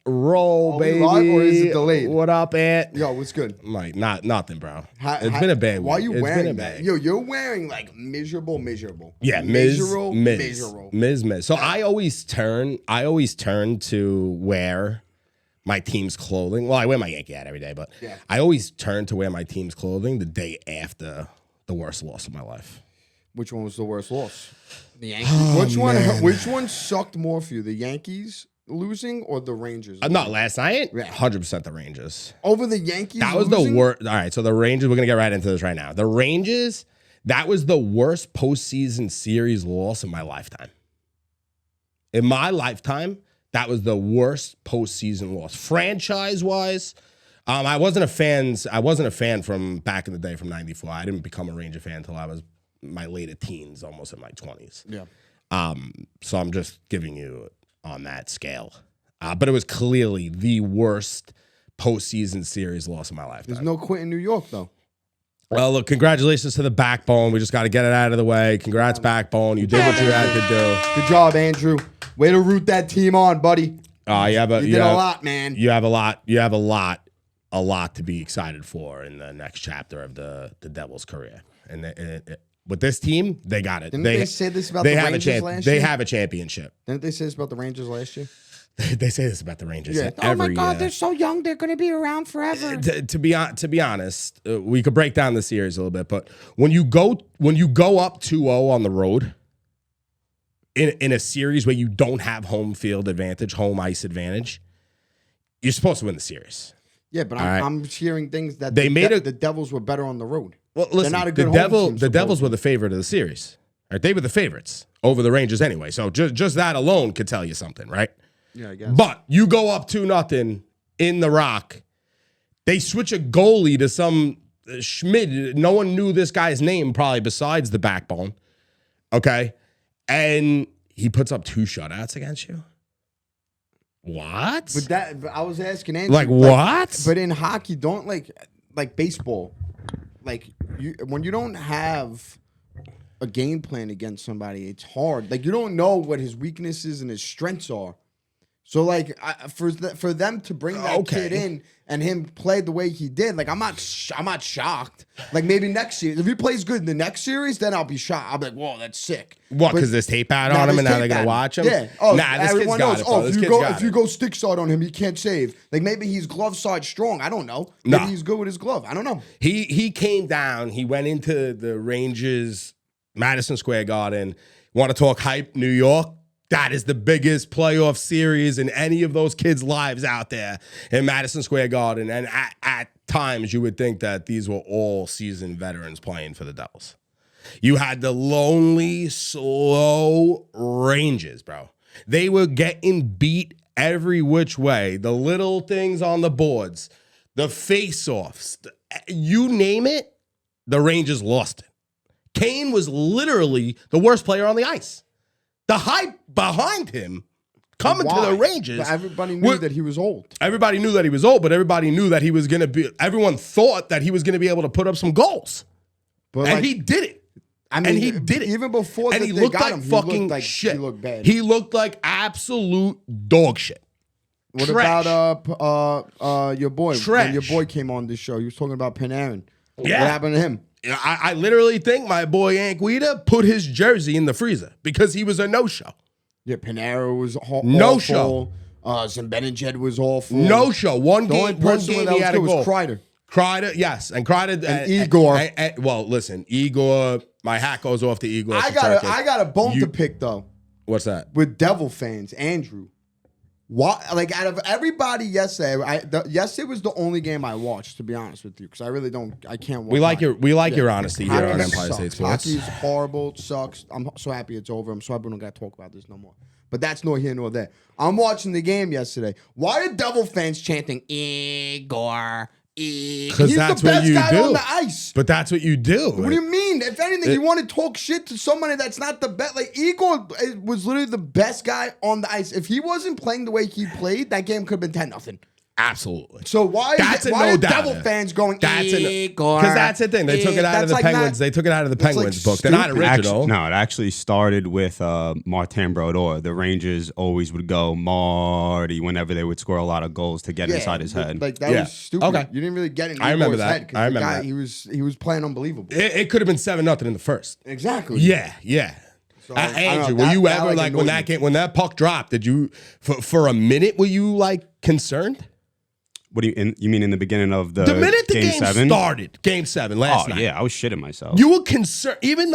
roll, baby. Live or is it delayed? What up, Ant? Yo, what's good? Like, nothing, bro. It's been a bad week. Why are you It's wearing been a that? bad. Yo, you're wearing like miserable. Yeah, miserable. Miz. So I always turn to wear my team's clothing. Well, I wear my Yankee hat every day, but yeah. I always turn to wear my team's clothing the day after the worst loss of my life. Which one was the worst loss? The Yankees. Which one sucked more for you? The Yankees losing or the Rangers? No, last night, 100% the Rangers. Over the Yankees? That was the worst. All right, so the Rangers, we're going to get right into this right now. The Rangers, that was the worst postseason series loss in my lifetime. In my lifetime, that was the worst postseason loss. Franchise-wise, I wasn't a fan from back in the day from 94. I didn't become a Ranger fan until I was my later teens, almost in my 20s. Yeah. So I'm just giving you on that scale. But it was clearly the worst postseason series loss of my lifetime. There's no quit in New York, though. Well, look, congratulations to the Backbone. We just got to get it out of the way. Congrats, Backbone. You did what you had to do. Good job, Andrew. Way to root that team on, buddy. You did a lot, man. You have a lot to be excited for in the next chapter of the Devils' career. And with this team, they got it. Didn't they say this about the Rangers last year? They have a championship. Didn't they say this about the Rangers last year? They say this about the Rangers. Yeah. Oh my God, they're so young. They're going to be around forever. To be honest, we could break down the series a little bit, but when you go up 2-0 on the road in a series where you don't have home field advantage, home ice advantage, you're supposed to win the series. Yeah, but I'm hearing things that the Devils were better on the road. Well, listen, not a good home team, the Devils were the favorite of the series. Right? They were the favorites over the Rangers anyway. So just that alone could tell you something, right? Yeah, I guess. But you go up 2-0 in the Rock. They switch a goalie to some Schmid. No one knew this guy's name probably besides the Backbone. Okay? And he puts up 2 shutouts against you. What? But I was asking Andrew. Like what? But in hockey, don't like baseball. Like when you don't have a game plan against somebody, it's hard. Like you don't know what his weaknesses and his strengths are. So like for them to bring that kid in and him play the way he did, like I'm not shocked. Like maybe next series, if he plays good in the next series, then I'll be shocked. I'll be like, whoa, that's sick. What? Because there's tape out on him, and now they're gonna watch him. Yeah. Oh, nah, this kid's got it. Bro. If you go stick side on him, he can't save. Like maybe he's glove side strong. I don't know. Maybe he's good with his glove. I don't know. He came down. He went into the Rangers Madison Square Garden. Want to talk hype, New York? That is the biggest playoff series in any of those kids' lives out there in Madison Square Garden. And at times, you would think that these were all seasoned veterans playing for the Devils. You had the lonely, slow Rangers, bro. They were getting beat every which way. The little things on the boards, the face-offs, you name it, the Rangers lost it. Kane was literally the worst player on the ice. The hype behind him coming to the Rangers. But everybody knew that he was old. Everybody knew that he was old, but everybody knew that he was going to be, everyone thought that he was going to be able to put up some goals. And he did it. He did it. Even before he looked like fucking shit. He looked bad. He looked like absolute dog shit. What about your boy? Trash. When your boy came on this show, he was talking about Panarin. Yeah. What happened to him? I literally think my boy Anguita put his jersey in the freezer because he was a no-show. Yeah, Panera was awful. No-show. Zibanejad was awful. No-show. One game he had a goal. Was Kreider. Kreider, yes. And Kreider. And Igor. Well, listen, Igor, my hat goes off to Igor. I got a bone to pick, though. What's that? With Devil fans, Andrew. What, like out of everybody yesterday, yesterday was the only game I watched, to be honest with you, because I can't watch. We like your honesty here on Empire State Sports. Hockey's horrible, it sucks. I'm so happy it's over. I'm sorry we don't got to talk about this no more. But that's nor here nor there. I'm watching the game yesterday. Why are Devil fans chanting Igor? Because that's what you do. He's the best guy on the ice. But that's what you do. What do you mean? If anything, you want to talk shit to somebody that's not the best. Like, Igor was literally the best guy on the ice. If he wasn't playing the way he played, that game could have been 10-0. Absolutely. So why That's why no are doubter. Devil fans going? Because that's the thing. They took it out of the Penguins. They took it out of the Penguins book. They're not original. No, it actually started with Martin Brodeur. The Rangers always would go Marty whenever they would score a lot of goals to get inside his head. Like that was stupid. Okay. You didn't really get in I remember Igor's that. head. I remember that. He was playing unbelievable. It could have been 7-0 in the first. Exactly. Yeah. So, Andrew, were you ever like when that puck dropped? Did you for a minute were you like concerned? What do you mean in the beginning of the minute the game seven? Started, game 7 last night? Yeah, I was shitting myself. You were concerned, even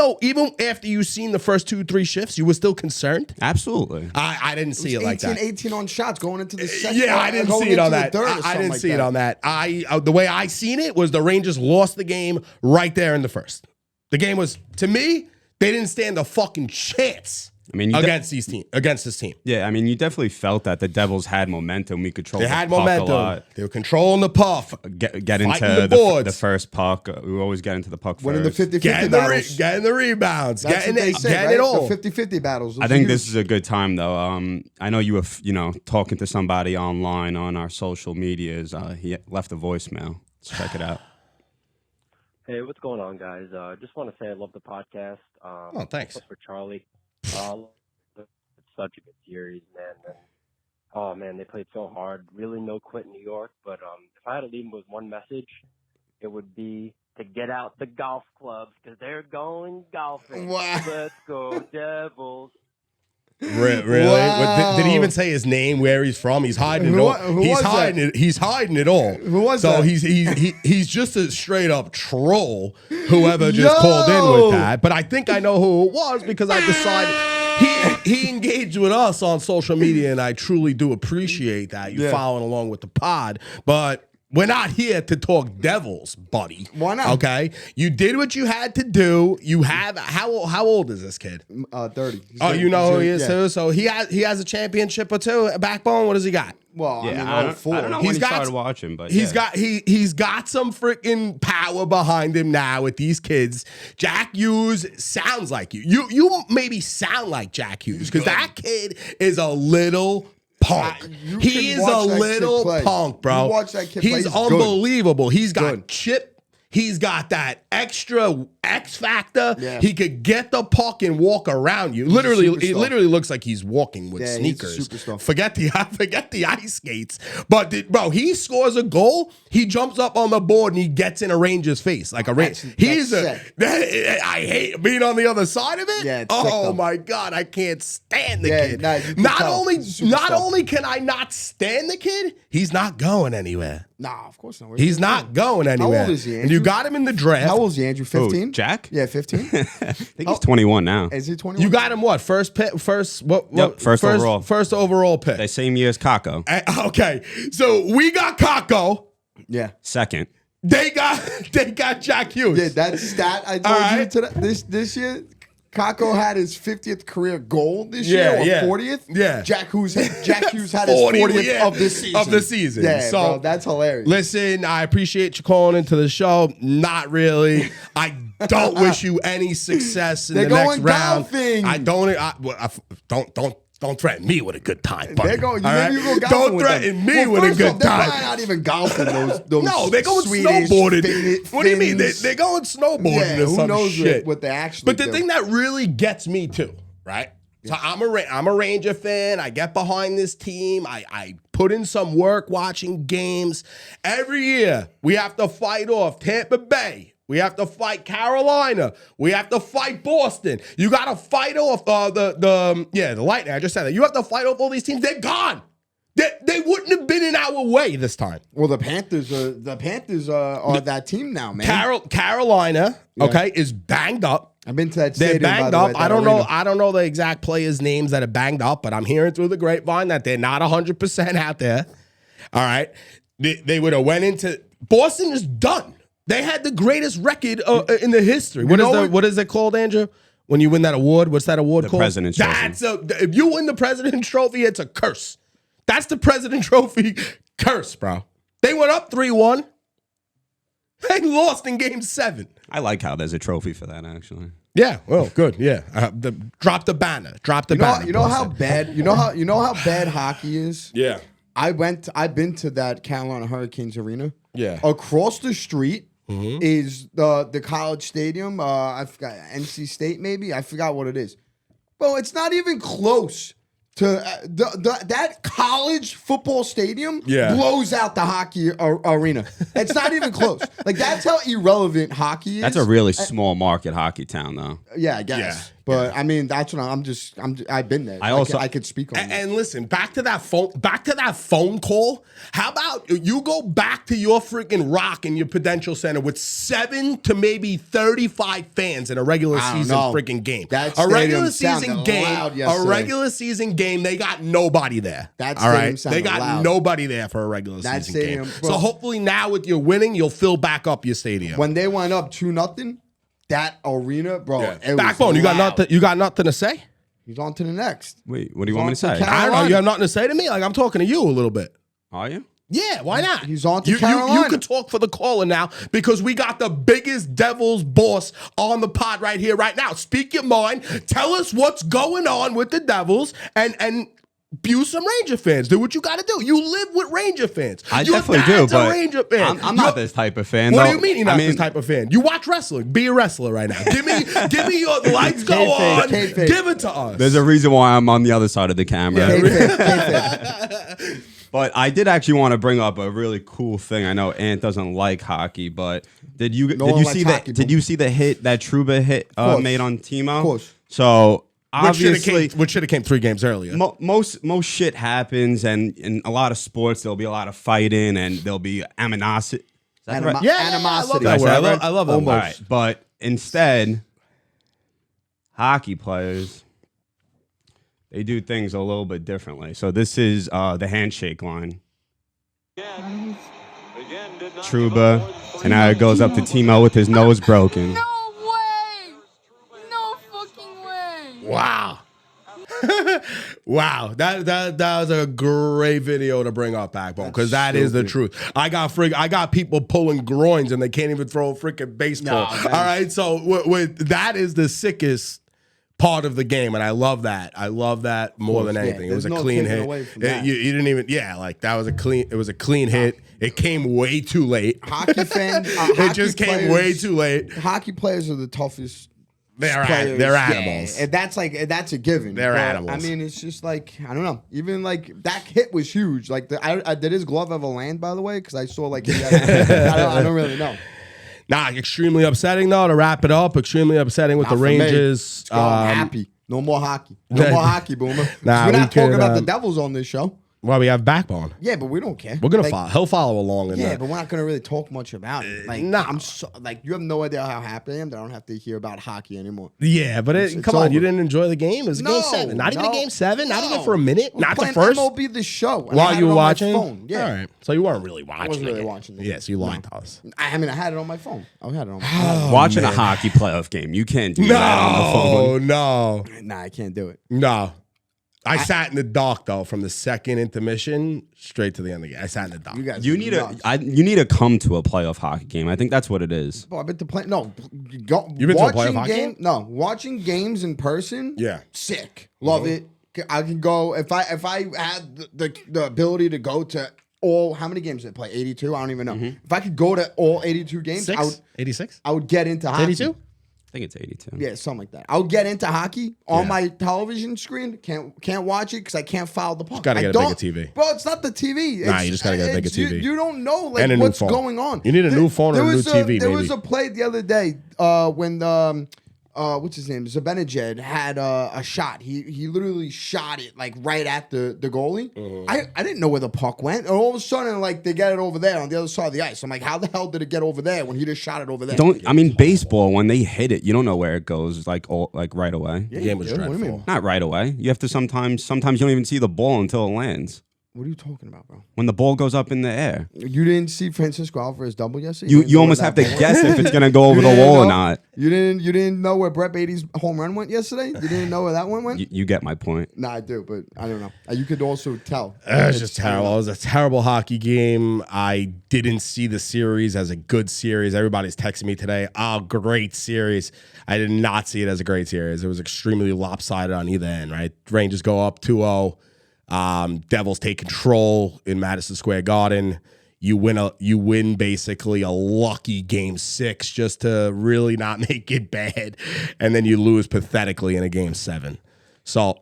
after you seen the first 2-3 shifts, you were still concerned. Absolutely. I didn't see it like that. 18 on shots going into the second. Yeah, I didn't see it on that. I didn't see it on that. The way I seen it was the Rangers lost the game right there in the first. The game was, to me, they didn't stand a fucking chance. I mean, against this team. Yeah, I mean, you definitely felt that the Devils had momentum. We controlled the puck a lot. They were controlling the puck. Get into the first puck. We were always getting to the puck Winning first. the 50-50 battles. Getting the rebounds. That's Getting what they say, right? it all. The 50-50 battles. I think this is a good time, though. I know you were, talking to somebody online on our social medias. He left a voicemail. Let's check it out. Hey, what's going on, guys? Just want to say I love the podcast. Thanks. For Charlie. It's such a good series, man. And, they played so hard. Really no quit in New York. But if I had to leave them with one message, it would be to get out the golf clubs because they're going golfing. Wow. Let's go, Devils. Really? Wow. Did he even say his name, where he's from? He's hiding it all. He's hiding it all. Who was so that? he's just a straight up troll. Whoever just called in with that. But I think I know who it was because I decided he engaged with us on social media, and I truly do appreciate that you following along with the pod. But we're not here to talk Devils, buddy. Why not? Okay, you did what you had to do. You have how old is this kid? 30. You know who he is too. So he has a championship or two. A backbone. What does he got? Well, Yeah, I don't know when he started watching, but he's got some freaking power behind him now with these kids. Jack Hughes sounds like you. You maybe sound like Jack Hughes because that kid is a little punk. He is a little punk, bro. You watch that kid play, he's unbelievable. Good. He's got chip. He's got that extra X factor. Yeah. He could get the puck and walk around you. Literally, it literally looks like he's walking with sneakers. He's a superstar. Forget the ice skates. But bro, he scores a goal. He jumps up on the board and he gets in a Ranger's face like a Ranger. I hate being on the other side of it. Yeah, oh my god, I can't stand the kid. Nah, not only can I not stand the kid, he's not going anywhere. Nah, of course not. He's not going anywhere. How old is he, And Andrew? you got him in the draft. How old is he, Andrew? 15? Jack? Yeah, 15. I think he's 21 now. Is he 21? You got him what? First pick? First overall. First overall pick. The same year as Kako. Okay, so we got Kako. Yeah. Second. They got Jack Hughes. Yeah, that stat I told you this year. Kako had his 50th career goal this year, or 40th. Yeah. Jack Hughes had his 40th of this season. Of the season. Yeah, so, bro, that's hilarious. Listen, I appreciate you calling into the show. Not really. I don't wish you any success in the next round. Golfing. Don't threaten me with a good time, buddy. They're going. Maybe you go golfing. Don't threaten me with a good time. They're not even golfing. Those no, they're going Swedish snowboarding. What do you mean? They're going snowboarding yeah, or who some knows shit. what they actually But the do. thing that really gets me too, right? So I'm a Ranger fan. I get behind this team. I put in some work watching games. Every year we have to fight off Tampa Bay. We have to fight Carolina. We have to fight Boston. You got to fight off the Lightning. I just said that. You have to fight off all these teams. They're gone. They wouldn't have been in our way this time. Well, the Panthers are that team now, man. Carolina, okay, is banged up. I've been to that They're stadium. banged by the up. way, I don't know the exact players' names that are banged up, but I'm hearing through the grapevine that they're not 100% out there. All right, they would have went into Boston is done. They had the greatest record in the history. What is it called, Andrew? When you win that award, what's that award called? The President's Trophy. If you win the President's Trophy, it's a curse. That's the President's Trophy curse, bro. They went up 3-1. They lost in Game 7. I like how there's a trophy for that, actually. Yeah, well, good. Yeah, drop the banner. Drop the banner. You know how bad. You know how bad hockey is. Yeah. I've been to that Carolina Hurricanes arena. Yeah. Across the street is the college stadium. I forgot, NC State maybe. I forgot what it is. Bro, it's not even close to that college football stadium. Blows out the hockey arena. It's not even close. Like that's how irrelevant hockey is. That's a really small market hockey town, though. Yeah, I guess. Yeah. But I mean, that's what I've been there. I could speak on that. And listen, back to that phone call. How about you go back to your freaking rock in your Prudential Center with 7 to maybe 35 fans in a regular season freaking game. A regular season game, they got nobody there. That all right, stadium they got loud. nobody there for a regular That season stadium, game. bro. So hopefully now with your winning, you'll fill back up your stadium. When they went up 2-0, that arena, bro. It Backbone, was you got loud. nothing. You got nothing to say? He's on to the next. Wait, what do you want me to say? I don't know. You have nothing to say to me? Like I'm talking to you a little bit. Are you? Yeah, why not? He's on to you Carolina. could talk for the caller now because we got the biggest Devils boss on the pod right here, right now. Speak your mind. Tell us what's going on with the Devils and abuse some Ranger fans. Do what you got to do. You live with Ranger fans. I Your definitely do, dad's a but Ranger fan. I'm not this type of fan. What though. do you mean you're not this type of fan? You watch wrestling. Be a wrestler right now. Give me your lights go Kayfabe, on. kayfabe. Give it to us. There's a reason why I'm on the other side of the camera. Kayfabe. But I did actually want to bring up a really cool thing. I know Ant doesn't like hockey, but did you one likes see hockey, did bro. you see the hit that Truba hit course. made on Timo? Of course. So obviously, which should have came 3 games earlier. most shit happens, and in a lot of sports there'll be a lot of fighting and there'll be animosity. Is that right? Animosity. I love that word. Did I say I love that Almost. word. All right, but instead, hockey players, they do things a little bit differently. So this is the handshake line. Truba, and now it goes up to Timo with his nose broken. No way! No fucking way! Wow. Wow. That was a great video to bring up, Backbone, because that is the truth. I got people pulling groins and they can't even throw a freaking baseball. All right. So with that is the sickest part of the game, and I love that. I love that more than anything. It was a clean hit. You didn't even that was a clean. It was a clean hit. It came way too late. Hockey fans. It just came way too late. Hockey players are the toughest. They're players. animals. Yeah, that's a given. They're But, animals. I mean, it's just like I don't know. Even like that hit was huge. Like did his glove ever land? By the way, because I saw like he had, I don't really know. Nah, extremely upsetting though. To wrap it up, extremely upsetting with Not the for me. Rangers. I'm happy. No more hockey. No more hockey, Boomer. Nah, We're we not talking could, about the Devils on this show. Well, we have Backbone. Yeah, but we don't care. We're gonna Like, follow. He'll follow along. In Yeah, that. but we're not gonna really talk much about it. Like, no. I'm so like you have no idea how happy I am that I don't have to hear about hockey anymore. Yeah, but It's come on, you over. didn't enjoy the game. It was a game 7. Not even a game 7. Not even for a minute. We're Not the playing first. MLB the show. and I While had you it were on my watching. phone. Yeah. All right. So you weren't really watching. I wasn't the really game. watching the Yeah, game. so you lied to us. I mean, I had it on my phone. I had it on my phone. Watching a hockey playoff game, you can't do that on the phone. No. Nah, I can't do it. No. I sat in the dark though, from the second intermission straight to the end of the game. I sat in the dark. You guys, You are need nuts. you need to come to a playoff hockey game. I think that's what it is. Bro, I've been to play. No, You been to a playoff hockey game? No, watching games in person. Yeah. Sick. Love it. I can go if I had the ability to go to all. How many games did I play? 82. I don't even know. If I could go to all 82 games, 86? I would get into hockey. 82? I think it's 82. Yeah, something like that. I would get into hockey on my television screen. Can't watch it because I can't follow the puck. gotta I get a don't- bigger TV. Bro, it's not the TV. Nah, you just gotta get a bigger TV. You don't know like And a new what's phone. going on. You need a new phone or a new was TV, There was maybe. a play the other day when what's his name? Zibanejad had a shot. He literally shot it like right at the goalie. I didn't know where the puck went. And all of a sudden, like they get it over there on the other side of the ice. I'm like, how the hell did it get over there when he just shot it over there? Baseball, when they hit it, you don't know where it goes like right away. The game was What do you dreadful. mean? Not right away. You have to sometimes you don't even see the ball until it lands. What are you talking about, bro? When the ball goes up in the air. You didn't see Francisco Alvarez double yesterday? You didn't know almost where have to that ball guess went? if it's gonna go over You the didn't wall or know? not. You didn't know where Brett Baty's home run went yesterday? You didn't know where that one went? You get my point. Nah, I do, but I don't know. You could also tell. It was just terrible. It was a terrible hockey game. I didn't see the series as a good series. Everybody's texting me today. Oh, great series. I did not see it as a great series. It was extremely lopsided on either end, right? Rangers go up 2-0. Devils take control in Madison Square Garden. You win basically a lucky game 6 just to really not make it bad, and then you lose pathetically in a game 7. So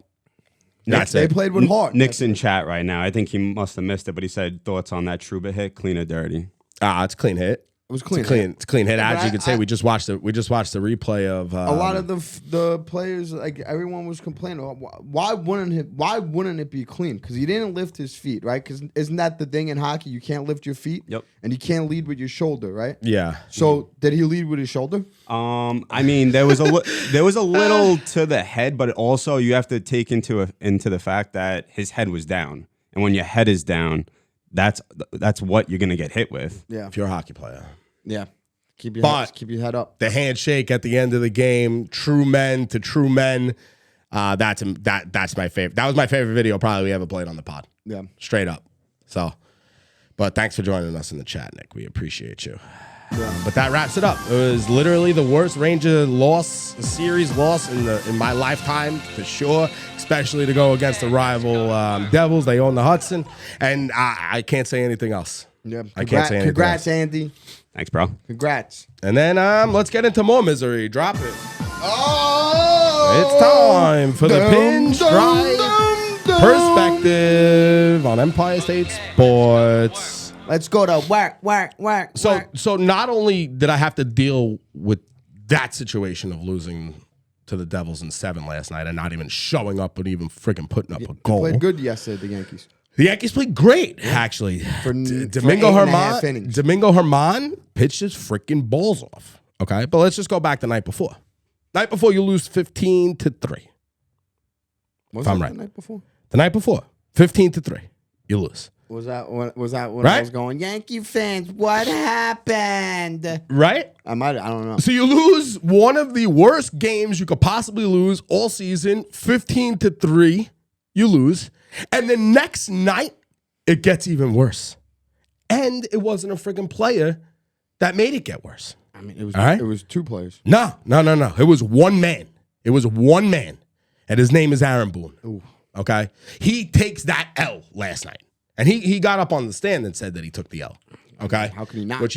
that's They it. played with heart. Nick's in chat right now. I think he must have missed it, but he said thoughts on that Trouba hit, clean or dirty. It's a clean hit. It was clean. It's a clean hit. Yeah, As but you can say, we just watched the replay of A lot of the players, like everyone was complaining. Why wouldn't it be clean? Because he didn't lift his feet, right? Because isn't that the thing in hockey? You can't lift your feet. Yep. And you can't lead with your shoulder, right? yeah. So did he lead with his shoulder? I mean, there was a little to the head, but also you have to take into the fact that his head was down, and when your head is down, that's what you're gonna get hit with. Yeah. If you're a hockey player. Yeah. Keep your head up. The handshake at the end of the game, true men to true men. That's my favorite. That was my favorite video probably we ever played on the pod. Yeah. Straight up. So, but thanks for joining us in the chat, Nick. We appreciate you. Yeah. But that wraps it up. It was literally the worst Ranger series loss in my lifetime for sure. Especially to go against the rival Devils. They own the Hudson, and I can't say anything else. Yeah. I can't say anything Congrats, else. Andy. Thanks, bro. Congrats. And then let's get into more misery. Drop it. Oh! It's time for the pinstripe perspective on Empire State Sports. Let's go to work. So not only did I have to deal with that situation of losing to the Devils in 7 last night and not even showing up and even freaking putting up a goal. Played good yesterday, the Yankees. The Yankees played great, actually. For Domingo 8.5 innings. Herman pitched his freaking balls off. Okay, but let's just go back the night before. Night before, you lose 15-3. Was If I'm that right. the night before? The night before, 15-3, you lose. Was that when Right? I was going, Yankee fans, what happened? Right? I don't know. So you lose one of the worst games you could possibly lose all season, 15-3. You lose. And the next night, it gets even worse. And it wasn't a freaking player that made it get worse. I mean, it was All right? it was 2 players. No. It was one man. It was one man. And his name is Aaron Boone. Ooh. Okay? He takes that L last night. And he got up on the stand and said that he took the L. Okay? How could he not? Which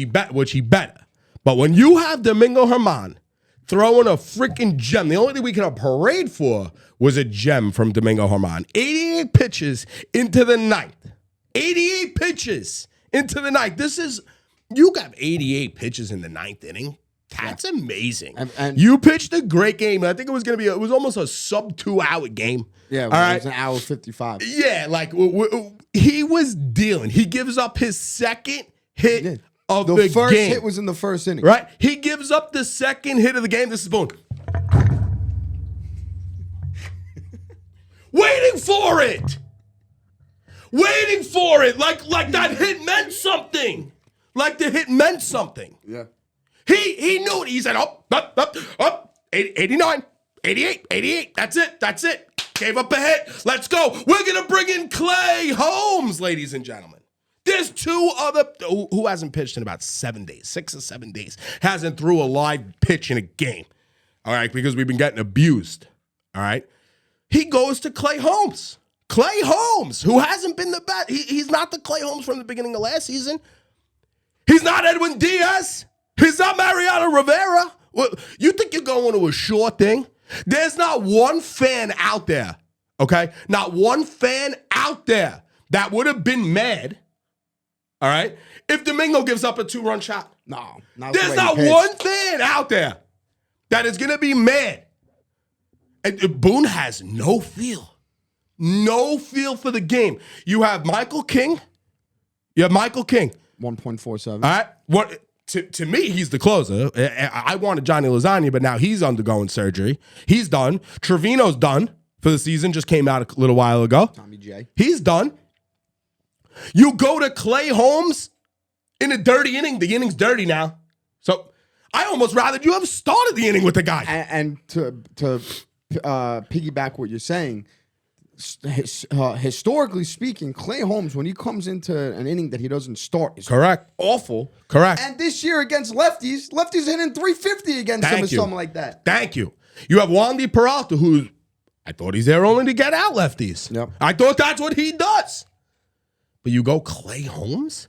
he better. But when you have Domingo Herman throwing a freaking gem, the only thing we could have parade for was a gem from Domingo Herman. 88 pitches into the ninth. 88 pitches into the ninth. You got 88 pitches in the ninth inning. That's amazing. And you pitched a great game. I think it was almost a sub 2-hour game. yeah, All right. it was an hour 55. Yeah, like he was dealing. He gives up his second hit of the The first game. hit was in the first inning. Right? He gives up the second hit of the game. This is Boone. Waiting for it. Like that hit meant something. Like the hit meant something. Yeah. He knew it. He said, up, 89, 88. That's it. Gave up a hit. Let's go. We're going to bring in Clay Holmes, ladies and gentlemen. There's 2 other, who hasn't pitched in about 7 days, 6 or 7 days, hasn't threw a live pitch in a game. All right, because we've been getting abused. All right. He goes to Clay Holmes. Clay Holmes, who hasn't been the best. He's not the Clay Holmes from the beginning of last season. He's not Edwin Diaz. He's not Mariano Rivera. Well, you think you're going to a sure thing? There's not one fan out there, okay? Not one fan out there that would have been mad, all right, if Domingo gives up a 2-run shot. No. Not There's not one fan out there that is going to be mad. And Boone has no feel. No feel for the game. You have Michael King. 1.47. All right. What to me, he's the closer. I wanted Johnny Lasagna, but now he's undergoing surgery. He's done. Trevino's done for the season. Just came out a little while ago. Tommy J. He's done. You go to Clay Holmes in a dirty inning. The inning's dirty now. So I almost rather you have started the inning with the guy. And to piggyback what you're saying, historically speaking, Clay Holmes, when he comes into an inning that he doesn't start, is Correct. awful. Correct. And this year against lefties hitting 350 against him or something like that. Thank you. You have Wandy Peralta, who I thought he's there only to get out lefties. Yep. I thought that's what he does. But you go Clay Holmes?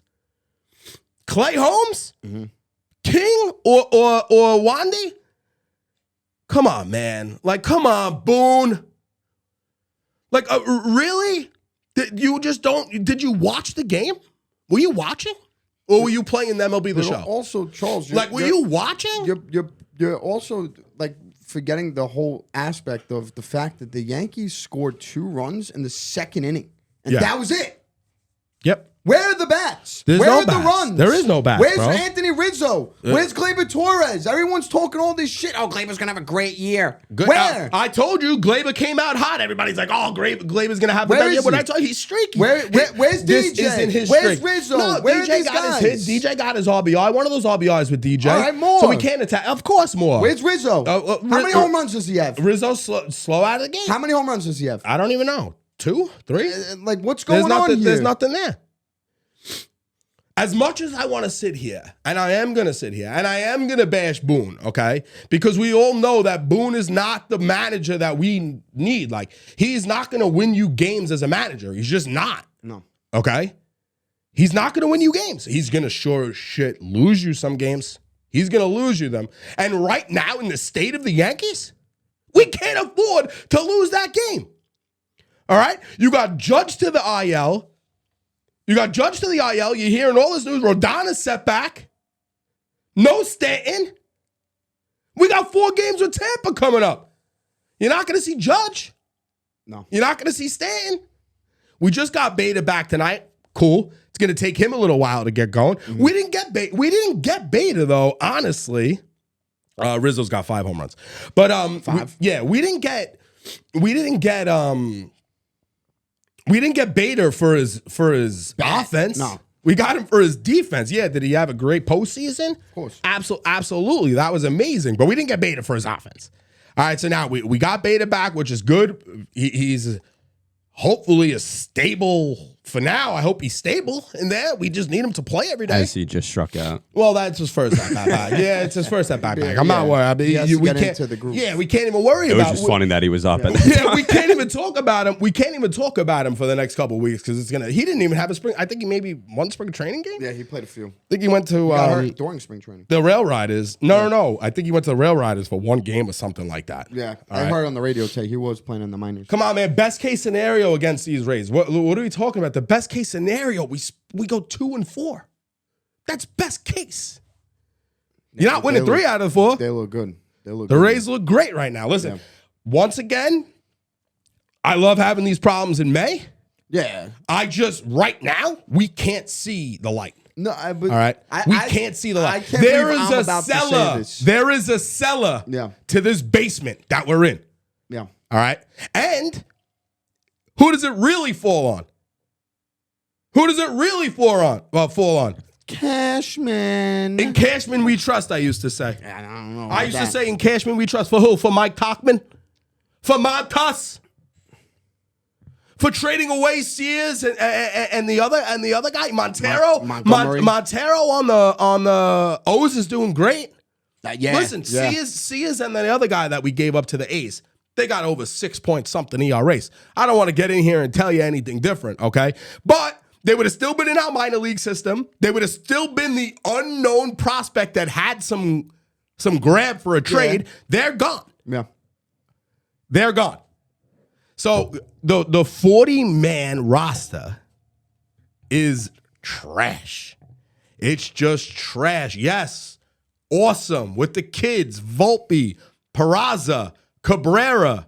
Clay Holmes? King or Wandy? Come on, man. Like, come on, Boone. Like, really? Did you watch the game? Were you watching? Or were you playing the MLB The Show? Also, Charles, Were you watching? You're also like forgetting the whole aspect of the fact that the Yankees scored 2 runs in the second inning, and Yeah. that was it. Yep. Where are the bats? There's Where no are bats. the runs? There is no bats, Where's bro. Anthony Rizzo? Where's Gleyber Torres? Everyone's talking all this shit. Oh, Gleyber's gonna have a great year. Good. Where? I told you, Gleyber came out hot. Everybody's like, "Oh, Gleyber's gonna have a Where better year." is But he? I told you, he's streaky. Where's This DJ? isn't his Where's streak. Rizzo? No, Where are DJ these got guys? his hit. DJ got his RBI. One of those RBIs with DJ. All right, more. So we can't attack. Of course, more. Where's Rizzo? How many home runs does he have? Rizzo slow out of the game. How many home runs does he have? I don't even know. 2, 3. Like, what's going on here? There's nothing there. As much as I want to sit here, and I am going to sit here, and I am going to bash Boone, okay? Because we all know that Boone is not the manager that we need. Like, he's not going to win you games as a manager. He's just not. No. Okay? He's not going to win you games. He's going to sure as shit lose you some games. He's going to lose you them. And right now, in the state of the Yankees, we can't afford to lose that game. All right? You got Judge to the IL. You're hearing all this news. Rodana's set back. No Stanton. We got 4 games with Tampa coming up. You're not going to see Judge. No. You're not going to see Stanton. We just got Baty back tonight. Cool. It's going to take him a little while to get going. Mm-hmm. We didn't get Baty though, honestly. Rizzo's got 5 home runs. But 5. We didn't get Bader for his offense. No. We got him for his defense. Yeah, did he have a great postseason? Of course. Absolutely. That was amazing. But we didn't get Bader for his offense. All right, so now we got Bader back, which is good. He's hopefully a stable for now. I hope he's stable in there. We just need him to play every day. As he just struck out. Well, that's his first at back. Yeah, it's his first at back. I'm not worried. I mean, He has to we get can't. into the groove. Yeah, we can't even worry It was about. just funny that he was up. Yeah, we can't even talk about him. We can't even talk about him for the next couple of weeks because it's gonna. He didn't even have a spring. I think he maybe one spring training game. Yeah, he played a few. I think he went to Got hurt during spring training. the Rail Riders. No. I think he went to the Rail Riders for one game or something like that. Yeah, All I right. heard on the radio say he was playing in the minors. Come on, man. Best case scenario against these Rays. What are we talking about? The best case scenario, we go 2-4. That's best case. You're not winning 3 out of 4. They look good. They look The good. Rays look great right now. Listen, Yeah. once again, I love having these problems in May. Yeah. Right now, we can't see the light. No, but All right. We I can't see the light. I can't There believe is I'm a about to say cellar. this. There is a cellar Yeah. to this basement that we're in. Yeah. All right. And who does it really fall on? Who does it really fall on? Cashman. In Cashman we trust, I used to say. I don't know. I used to say in Cashman we trust. For who? For Mike Tachman? For Montas? For trading away Sears and the other guy, Montero? Montgomery. Montero on the O's is doing great. Yeah. Listen, yeah. Sears and the other guy that we gave up to the A's, they got over 6 point something ERAs. I don't want to get in here and tell you anything different, okay? But they would have still been in our minor league system. They would have still been the unknown prospect that had some grab for a trade. Yeah. They're gone. Yeah. They're gone. So the 40-man roster is trash. It's just trash. Yes, awesome with the kids, Volpe, Peraza, Cabrera.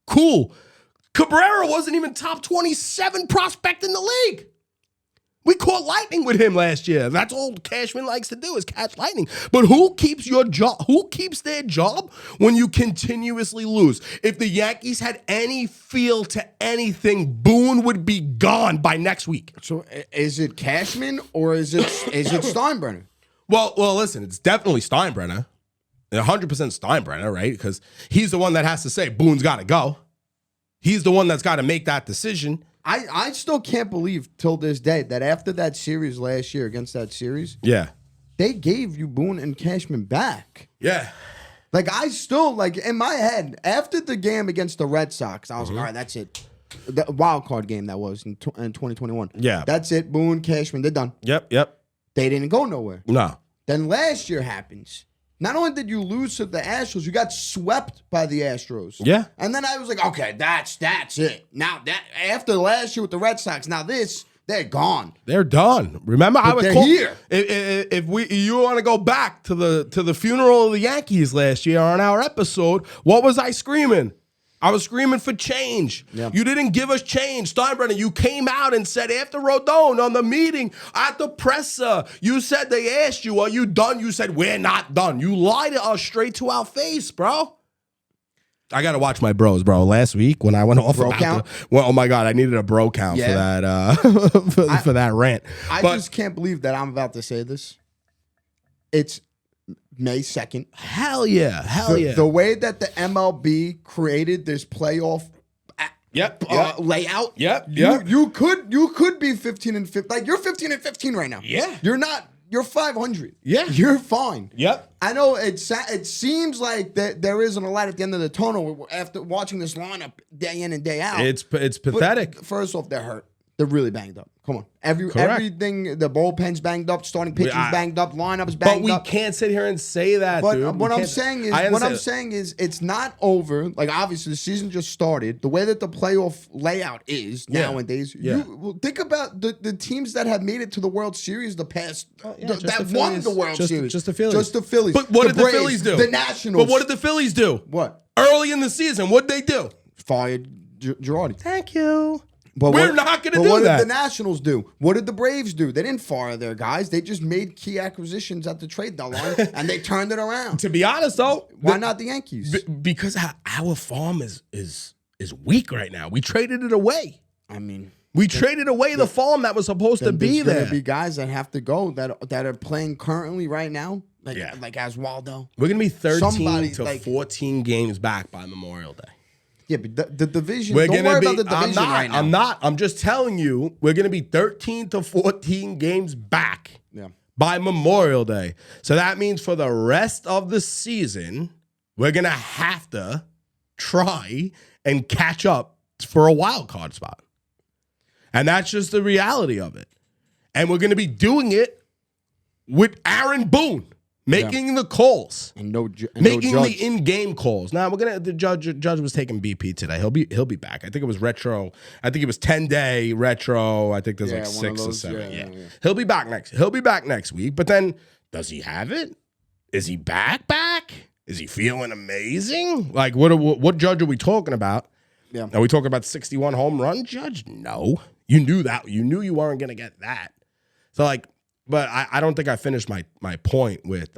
Cool. Cabrera wasn't even top 27 prospect in the league. We caught lightning with him last year. That's all Cashman likes to do is catch lightning. But who keeps your job? Who keeps their job when you continuously lose? If the Yankees had any feel to anything, Boone would be gone by next week. So is it Cashman or is it Steinbrenner? Well, listen, it's definitely Steinbrenner. 100% Steinbrenner, right? Because he's the one that has to say Boone's got to go. He's the one that's got to make that decision. I still can't believe till this day that after that series last year against that series, Yeah. they gave you Boone and Cashman back. Yeah. Like, I still, like, in my head, after the game against the Red Sox, I was like, all right, that's it. The wild card game that was in 2021. Yeah. That's it. Boone, Cashman, they're done. Yep. They didn't go nowhere. No. Then last year happens. Not only did you lose to the Astros, you got swept by the Astros. Yeah. And then I was like, okay, that's it. Now that after last year with the Red Sox, now this, they're gone. They're done. Remember, I was they're call- here. If you want to go back to the funeral of the Yankees last year on our episode, what was I screaming? I was screaming for change. Yeah. You didn't give us change. Steinbrenner, you came out and said after Rodon on the meeting at the presser, you said they asked you, are you done? You said, we're not done. You lied to us straight to our face, bro. I got to watch my bros, bro. Last week when I went off Bro about count? well, oh my God, I needed a bro count for Yeah. that for that rant. I But just can't believe that I'm about to say this. It's May 2nd. hell yeah. The way that the MLB created this playoff Yep. layout. Yep. You could be 15 and 15. Like, you're 15 and 15 right now. Yeah. You're not. You're 500. Yeah. You're fine. Yep. I know it seems like that there isn't a light at the end of the tunnel after watching this lineup day in and day out. It's But pathetic. first off, they're hurt. They're really banged up. Come on. Correct. Everything, the bullpen's banged up, starting pitching's banged up, lineup's But banged we up. can't sit here and say that, But dude. what We I'm can't- saying is, I what I'm understand. saying is, it's not over. Like, obviously, the season just started. The way that the playoff layout is Yeah. nowadays, Yeah. you think about the teams that have made it to the World Series the past, just that the won Phillies. the World Series, Just the Phillies. just the Phillies. But what did the Braves, Phillies do? The Nationals. But what did the Phillies do? What? Early in the season, what'd they do? Fired Girardi. Thank you. But We're not gonna but do what that. did the Nationals do? What did the Braves do? They didn't fire their guys. They just made key acquisitions at the trade deadline, and they turned it around. To be honest, though, Why not the Yankees? because our farm is weak right now. We traded it away. I mean, We traded away the farm that was supposed to then be there's there. gonna be guys that have to go that are playing currently right now, like Yeah. like Oswaldo. We're gonna be 13 Somebody, to like- 14 games back by Memorial Day. Yeah, but the division. We're Don't gonna worry be. about the division right now. I'm just telling you. We're gonna be 13 to 14 games back Yeah. by Memorial Day. So that means for the rest of the season, we're gonna have to try and catch up for a wild card spot, and that's just the reality of it. And we're gonna be doing it with Aaron Boone making the calls. And no Making Judge. the in-game calls. Now the judge was taking BP today. He'll be back. I think it was retro. I think it was 10-day retro. I think there's like one of 6 or those, 7. yeah. He'll be back next week. But then does he have it? Is he back? Is he feeling amazing? Like what judge are we talking about? Yeah. Are we talking about 61 home run judge? No. You knew that. You knew you weren't gonna get that. So like, but I don't think I finished my point with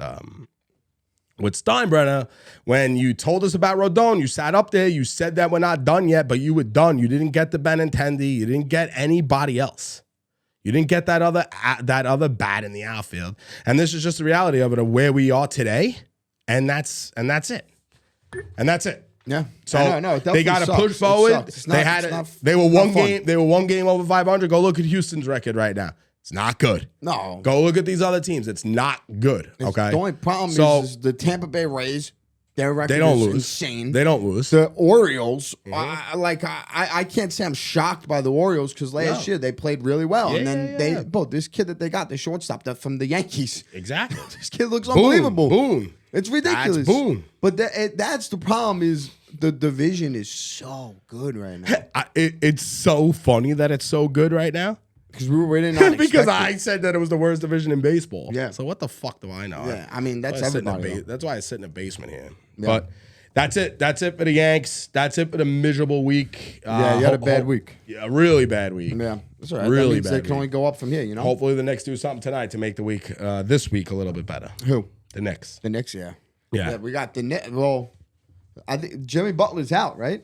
Steinbrenner. When you told us about Rodon, you sat up there, you said that we're not done yet, but you were done. You didn't get the Benintendi. You didn't get anybody else. You didn't get that other bat in the outfield. And this is just the reality of it, of where we are today. And that's it. And that's it. Yeah. So I know, it they got to definitely push sucks. It forward. sucks. It's not- They were not one fun. game. They were one game over 500. Go look at Houston's record right now. It's not good. No. Go look at these other teams. It's not good. Okay. The only problem So- is the Tampa Bay Rays. Their record They don't is lose. insane. They don't lose. The Orioles, Mm-hmm. I can't say I'm shocked by the Orioles because last year they played really well, and then this kid that they got, the shortstop from the Yankees, Exactly. this kid looks unbelievable. Boone. It's ridiculous. That's Boone. But that's the problem is the division is so good right now It's so funny that it's so good right now. because we were really not Because expecting- I said that it was the worst division in baseball. Yeah. So what the fuck do I know? Yeah, I mean, that's why I sit in the everybody, though. That's why I sit in the basement here. Yeah. But that's it. That's it for the Yanks. That's it for the miserable week. Yeah, you had a bad week. Yeah, a really bad week. Yeah, that's all right. Really that means they bad can only go up from here. You know Hopefully the Knicks do something tonight to make the week, this week, a little bit better. who The Knicks. the Knicks? Yeah, Yeah. we got the net. Well, I think Jimmy Butler's out, right?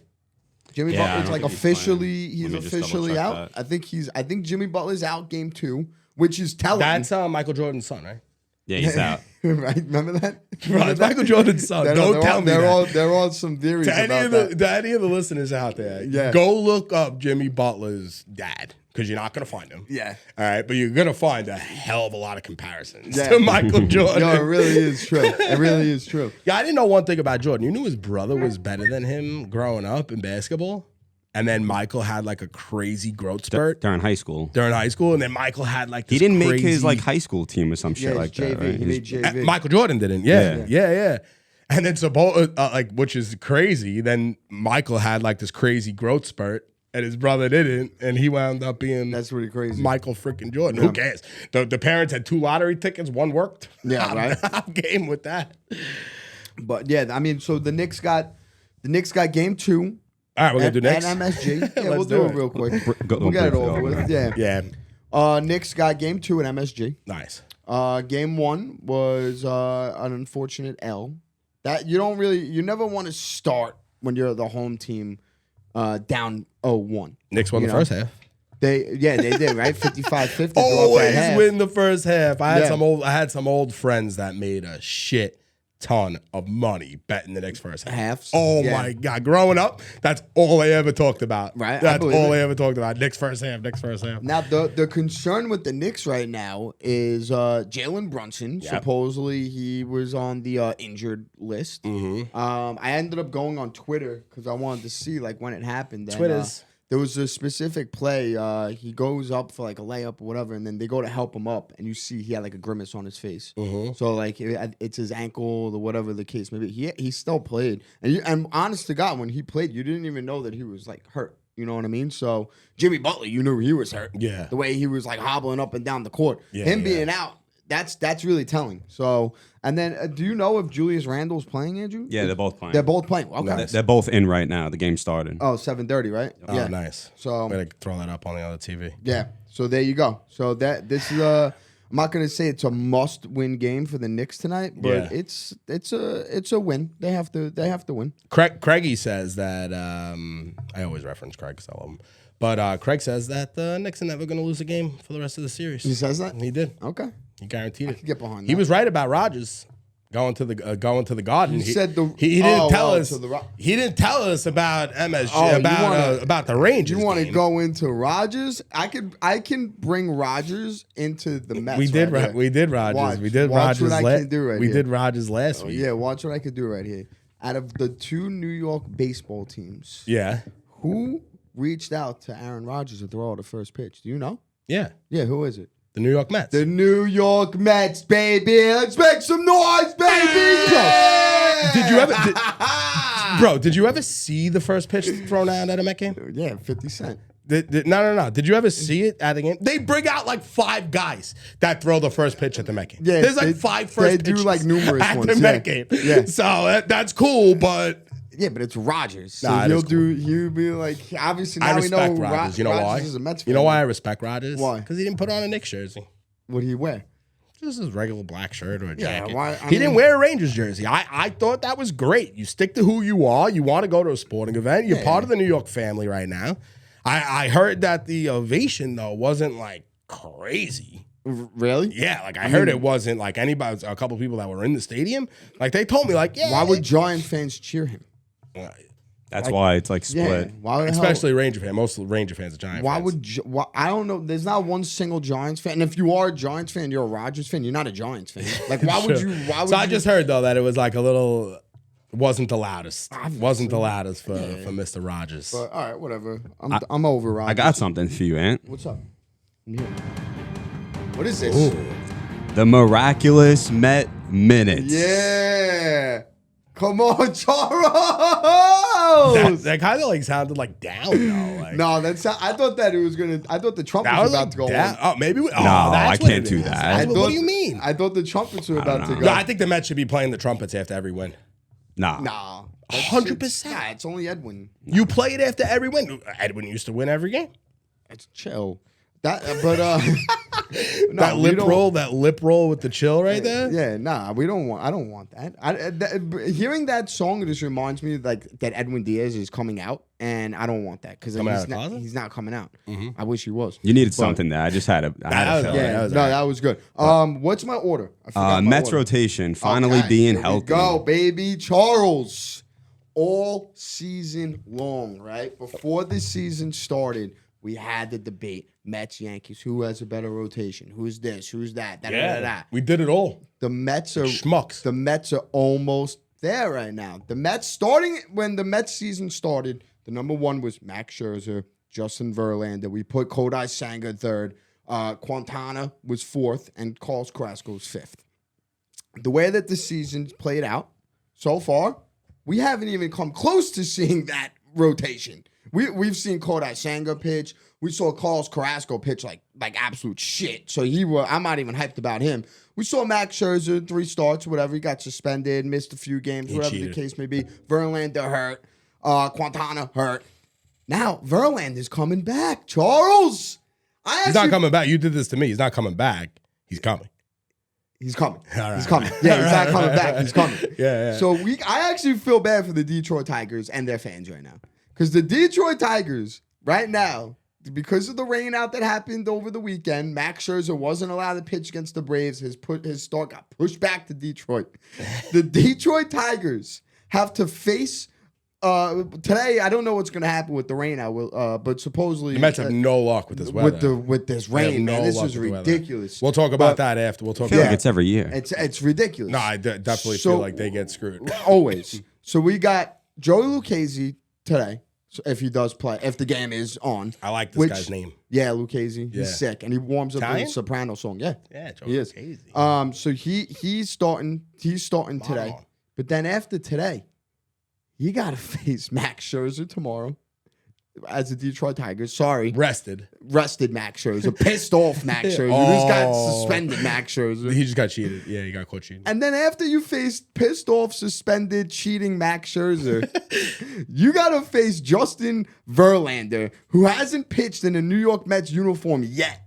Jimmy Yeah, I Butler's don't like think he's officially, playing. he's Let me just officially double out. check that. I think Jimmy Butler's out game 2, which is telling. That's Michael Jordan's son, right? Yeah, he's out. right. Remember that? Bro, it's Michael Jordan's son. Don't tell me that. They're all some theories To about any that. of the listeners out there, Yeah. go look up Jimmy Butler's dad. because you're not going to find him. Yeah. All right, but you're going to find a hell of a lot of comparisons to Michael Jordan. No, it really is true. It really is true. Yeah, I didn't know one thing about Jordan. You knew his brother was better than him growing up in basketball? And then Michael had like a crazy growth spurt during high school. And then Michael had like this He didn't make crazy- his like high school team or some shit like JV. that, right? He made JV. Michael Jordan didn't. Yeah. And then like, which is crazy. Then Michael had like this crazy growth spurt, and his brother didn't, and he wound up being That's really crazy. Michael freaking Jordan. Who cares? The parents had 2 lottery tickets. One worked. Yeah, right. I'm game with that. But yeah, I mean, so the Knicks got game 2. All right, we're gonna do next. At MSG. Yeah, Let's we'll do do it. it real quick. Go- We'll get it brief it over over. with. Yeah. Yeah, Knicks got game 2 at MSG. nice. Game 1 was an unfortunate L. That you never want to start when you're the home team down 0-1. Knicks won You the know? first half. They did, right? 55-50. Always win the first half. I Yeah. had some old friends that made a shit ton of money betting the Knicks first half. Halves. Oh Yeah. my god! Growing up, that's all they ever talked about. Right, I That's believe all it. they ever talked about. Knicks first half. Knicks first half. Now the concern with the Knicks right now is Jalen Brunson. Yep. Supposedly he was on the injured list. Mm-hmm. I ended up going on Twitter because I wanted to see like when it happened. And, Twitters. there was a specific play. He goes up for like a layup or whatever, and then they go to help him up, and you see he had like a grimace on his face. Mm-hmm. So like it's his ankle or whatever the case may be. He still played, and honest to God, when he played, you didn't even know that he was like hurt. You know what I mean? So Jimmy Butler, you knew he was hurt. Yeah. The way he was like hobbling up and down the court. Yeah, Him yeah. being out, that's really telling. So, and then do you know if Julius Randle's playing, Andrew? Yeah, they're both playing. They're both playing. Okay. Nice. They're both in right now. The game started. Oh, 7:30, right? Oh, Yeah. nice. So I'm gonna throw that up on the other TV. yeah. So there you go. So this is I'm not gonna say it's a must-win game for the Knicks tonight, but Yeah. it's a win. They have to win. Craigie says that I always reference Craig because I love him. But Craig says that the Knicks are never going to lose a game for the rest of the series. He says that? He did. Okay. He guaranteed I it. can get behind that. He was right about Rodgers going to the Garden. He said the- he didn't oh, tell oh, us. to the He didn't tell us about MSG Oh, you about the Rangers. You want to game. go into Rodgers? I can bring Rodgers into the Mets. We did. right there. We did Rodgers. Watch. We did Watch Rodgers. what I can do right we here. did Rodgers last Oh, week. yeah, watch what I could do right here. Out of the 2 New York baseball teams, Yeah. who reached out to Aaron Rodgers to throw out the first pitch? Do you know? Yeah. Yeah, who is it? The New York Mets. The New York Mets, baby. Let's make some noise, baby. Yeah! Did you ever? Bro, did you ever see the first pitch thrown out at a Met game? Yeah, 50 Cent. No. Did you ever see it at the game? They bring out like 5 guys that throw the first pitch at the Met game. Yeah, There's like they- 5 they first do, pitches like, numerous at the ones, Met yeah. game. Yeah. So that's cool, but Yeah, but it's Rodgers. So Nah, it is he'll be like, obviously I now we know respect Rodgers. You know why? Rodgers is a Mets fan. You know why I respect Rodgers? Why? Because he didn't put on a Knicks jersey. What do you wear? Just his regular black shirt or a Yeah, jacket. why- I He didn't mean- wear a Rangers jersey. I thought that was great. You stick to who you are. You want to go to a sporting event. You're part of the New York family right now. I heard that the ovation, though, wasn't like crazy. Really? Yeah, like I heard it wasn't like anybody, a couple people that were in the stadium. Like they told me, like, yeah. Why would Giant fans cheer him? That's why it's like Yeah. split. Why the hell- Especially Ranger fans. Most Ranger fans are Giant Why fans. would I don't know? There's not one single Giants fan. And if you are a Giants fan, you're a Rodgers fan. You're not a Giants fan. Like why would Sure. you? Why would So I you- just heard though that it was like a little. Wasn't the loudest. Wasn't the loudest for Mr. Rogers. But, all right, whatever. I'm over Rodgers. I got something for you, Ant. What's up? I'm here. What is this? The miraculous Met minutes. Yeah. Come on, Charles. That kind of like sounded like down though. Like, No, that's. I thought that it was gonna. I thought the trumpets that were was about like to go down. on. Oh, maybe. No, I can't do that. What do you mean? I thought the trumpets were about to go. No, I think the Mets should be playing the trumpets after every win. Nah. Nah. 100%. Nah, it's only Edwin. You play it after every win. Edwin used to win every game. It's chill. That, but no, That we don't- lip roll with the chill right there. Yeah, nah, we don't want. I don't want that. Hearing that song just reminds me like that Edwin Diaz is coming out, and I don't want that because Coming out he's of the not. closet? He's not coming out. I wish he was. You needed But- something there. I just had a. I had That a was- feeling. Yeah, that was no, all right. that was good. What's my order? I forgot my Mets order. rotation finally Okay, being here we healthy. Go, baby, Charles. All season long, right? Before the season started, we had the debate. Mets, Yankees, who has a better rotation? Who's this? Who's that? Da, da, da, da. We did it all. The Mets are Schmucks. The Mets are almost there right now. The Mets starting when the Mets season started, the number one was Max Scherzer, Justin Verlander. We put Kodai Senga third. Quintana was fourth, and Carlos Carrasco was fifth. The way that the season's played out so far, we haven't even come close to seeing that rotation. We've seen Kodai Senga pitch. We saw Carlos Carrasco pitch like absolute shit. So I'm not even hyped about him. We saw Max Scherzer, 3 starts, whatever. He got suspended, missed a few games, whatever the case may be. Verlander hurt. Quintana hurt. Now, Verlander's coming back. Charles! He's not coming back. You did this to me. He's not coming back. He's coming. He's coming. All right. He's coming. Yeah, he's not coming back. He's coming. Yeah. So I actually feel bad for the Detroit Tigers and their fans right now. Because the Detroit Tigers, right now, because of the rain out that happened over the weekend, Max Scherzer wasn't allowed to pitch against the Braves. His start got pushed back to Detroit. The Detroit Tigers have to face today. I don't know what's going to happen with the rain out, but supposedly the Mets have no luck with this weather. With this rain, man. This is ridiculous. We'll talk about that after. We'll talk. I feel like it's every year. It's ridiculous. No, I definitely feel like they get screwed. Always. So we got Joey Lucchesi today. So if he does play, if the game is on. I like this guy's name. Yeah, Lucchesi. Yeah. He's sick. And he warms up with a soprano song. Yeah. Yeah, he is. Lucchesi. So he's starting today. On. But then after today, you gotta face Max Scherzer tomorrow as the Detroit Tigers. Sorry. Rested Max Scherzer. Pissed off Max Scherzer. Just got suspended Max Scherzer. He just got cheated. Yeah, he got caught cheating. And then after you face pissed off, suspended, cheating Max Scherzer, you got to face Justin Verlander, who hasn't pitched in a New York Mets uniform yet.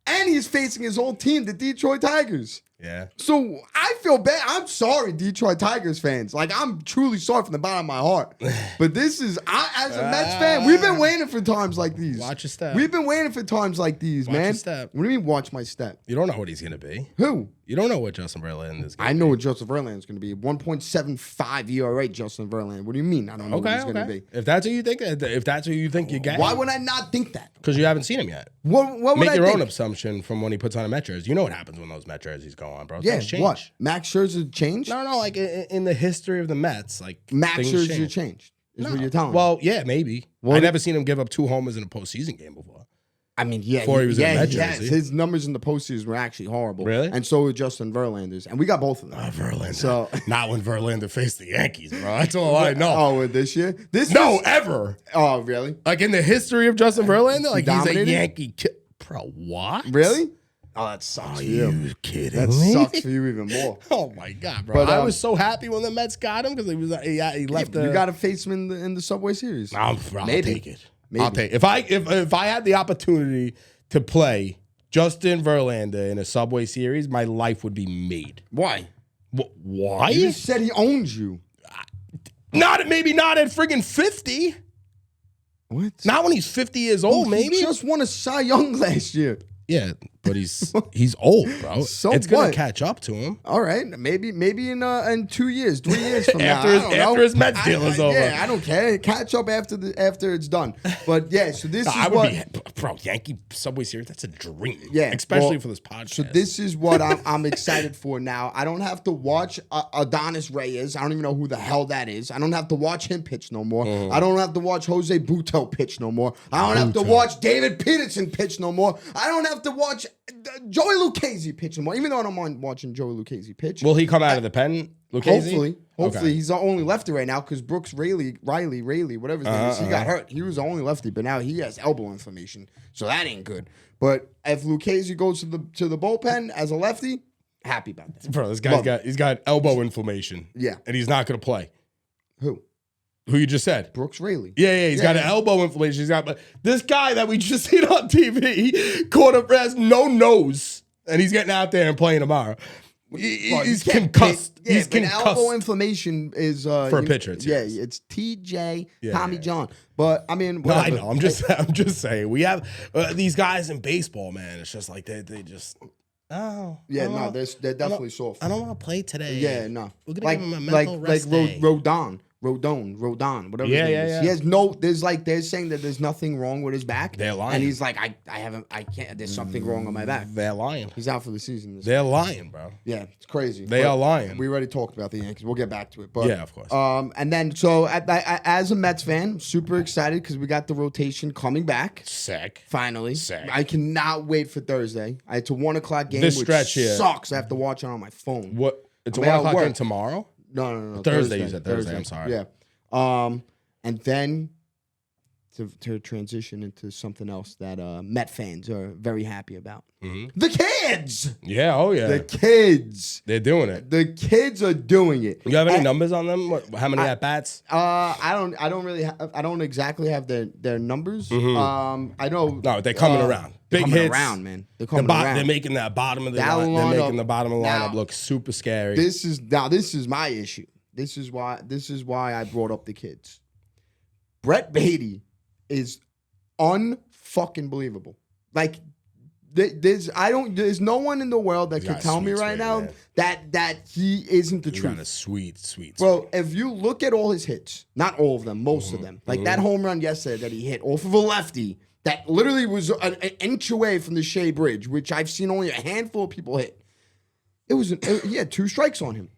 And he's facing his whole team, the Detroit Tigers. Yeah. So I feel bad. I'm sorry, Detroit Tigers fans. Like, I'm truly sorry from the bottom of my heart. But this is, as a Mets fan, we've been waiting for times like these. Watch your step. We've been waiting for times like these, Watch man. your step. What do you mean, watch my step? You don't know what he's gonna be. Who? You don't know what Justin Verlander is. I know what Justin Verlander is going to be. 1.75 ERA, Justin Verlander. What do you mean? I don't know what he's going to be. If that's what you think, you get. Why would I not think that? Because you haven't seen him yet. What would Make I your think? own assumption from when he puts on a Met jersey. You know what happens when those Met jerseys go on, bro. Yeah, Things change. what? Max Scherzer changed? No, like in the history of the Mets, like Max things Scherzer changed, is what you're telling me. Well, yeah, maybe. I never seen him give up 2 homers in a postseason game before. I mean, yeah. Before he was in a Met yes, jersey. his numbers in the postseason were actually horrible. Really? And so were Justin Verlander's. And we got both of them. Verlander. So, not when Verlander faced the Yankees, bro. That's all I know. Oh, this year? Ever. Oh, really? Like in the history of Justin Verlander, like he's a dominated? Yankee kid. Bro, what? Really? Oh, that sucks for you. You kidding That me? sucks for you even more. Oh my god, bro! But, I was so happy when the Mets got him because he left. You got to face him in the Subway Series. I'll Maybe. take it. Maybe. I'll take it. If I had the opportunity to play Justin Verlander in a Subway Series, my life would be made. Why? Why? He just said he owns you. Maybe not at friggin' 50. What? Not when he's 50 years old, maybe. He just won a Cy Young last year. Yeah, but he's old, bro. So it's gonna what? catch up to him. All right, maybe in 2 years, 3 years from now, after his Mets deal is over. Yeah, I don't care. Catch up after it's done. But yeah, so this is bro. Yankee Subway Series. That's a dream. Yeah, especially for this podcast. So this is what I'm excited for now. I don't have to watch Adonis Reyes. I don't even know who the hell that is. I don't have to watch him pitch no more. I don't have to watch Jose Buto pitch no more. I don't have to watch David Peterson pitch no more. I don't have to watch Joey Lucchesi pitch no more. Even though I don't mind watching Joey Lucchesi pitch. Will he come out of the pen, Lucchesi? Hopefully, he's the only lefty right now because Brooks Riley, whatever his name is, he got hurt. He was the only lefty, but now he has elbow inflammation, so that ain't good. But if Lucchesi goes to the bullpen as a lefty, happy about that. Bro, this guy's got elbow inflammation. Yeah, and he's not gonna play. Who you just said? Brooks Raley. Yeah, he's got an elbow inflammation. He's got this guy that we just seen on TV caught up has no nose, and he's getting out there and playing tomorrow. He's concussed. He's concussed. Elbow inflammation is for a pitcher. It's TJ Tommy John. But I mean, whatever. No, I know. I'm just saying. We have these guys in baseball, man. It's just like they just. Oh yeah, no, they're definitely soft. I don't want to play today. Yeah, no. We're gonna give him a mental rest day. Rodon. Rodon, whatever Yeah, his name yeah, is. yeah. He has no. They're saying that there's nothing wrong with his back. They're lying. And he's like, I can't. There's something wrong on my back. They're lying. He's out for the season. They're lying, bro. Yeah, it's crazy. They But are lying. We already talked about the Yankees. We'll get back to it. But Yeah, of course. And then so as a Mets fan, super excited because we got the rotation coming back. Sick. Finally, Sick. I cannot wait for Thursday. It's a 1:00 game, This which stretch here. sucks. I have to watch it on my phone. What? It's a I'm at 1 o'clock work. game tomorrow? No. Thursday, you said Thursday. I'm sorry. Yeah. And then to transition into something else that Met fans are very happy about. The kids! Yeah, oh yeah. The kids. They're doing it. The kids are doing it. You have any And, numbers on them? How many at bats? I don't exactly have their numbers. I know. No, they're coming around. Big coming hits. around, man. They're The coming around. They're making that bottom of the That line. They're lineup- making the bottom of the lineup now- look super scary. This is my issue. This is why I brought up the kids. Brett Baty is unfucking believable. Like there's no one in the world that He's can got a tell me sweet right swing, now man. that he isn't the He's got a truth. sweet. Bro, if you look at all his hits, not all of them, most of them, like that home run yesterday that he hit off of a lefty that literally was an inch away from the Shea Bridge, which I've seen only a handful of people hit. He had 2 strikes on him.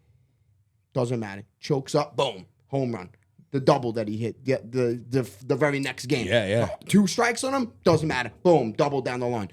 Doesn't matter. Chokes up, boom, home run. The double that he hit the very next game. Yeah. 2 strikes on him, doesn't matter. Boom, double down the line.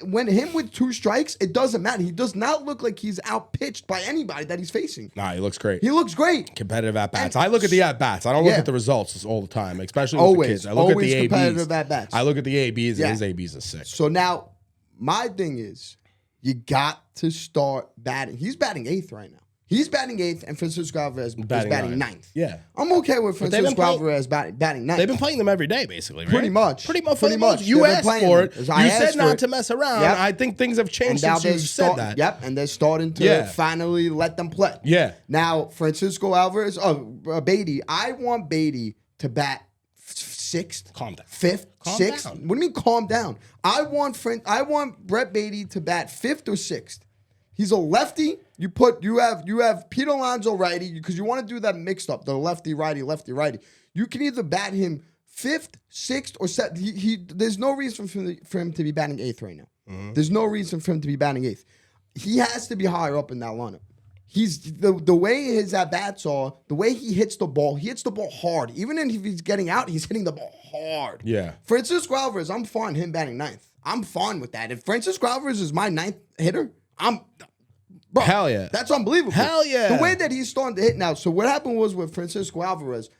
When him with 2 strikes, it doesn't matter. He does not look like he's outpitched by anybody that he's facing. Nah, he looks great. He looks great. Competitive at bats. And- I look at the at bats. I don't look Yeah. at the results all the time, especially with the Always, kids. I look at always the ABs. competitive at bats. I look at the ABs, Yeah. and his ABs are sick. So now, my thing is, you got to start batting. He's batting 8th right now. He's batting 8th, and Francisco Alvarez is batting 9th. Yeah. I'm okay with they've been Francisco playing- Alvarez batting 9th. They've been playing them every day, basically, right? Pretty much. Pretty much. Pretty much. You They've been asked playing for them. it. As You I said asked for not it. to mess around. Yep. I think things have And changed now since you said that. Yep, and they're starting to finally let them play. Yeah. Now, Francisco Alvarez, Baty, I want Baty to bat 6th, Calm down. 5th, Calm 6th. down. What do you mean calm down? I want Brett Baty to bat 5th or 6th. He's a lefty. You have Pete Alonso righty because you want to do that mixed up, the lefty righty. You can either bat him 5th, 6th, or 7th. There's no reason for him to be batting 8th right now. There's no reason for him to be batting 8th. He has to be higher up in that lineup. He's the way his at bats are, the way he hits the ball hard. Even if he's getting out, he's hitting the ball hard. Yeah. Francisco Alvarez, I'm fine him batting 9th. I'm fine with that. If Francisco Alvarez is my 9th hitter, bro, Hell yeah. that's unbelievable. Hell yeah. The way that he's starting to hit now. So what happened was with Francisco Alvarez,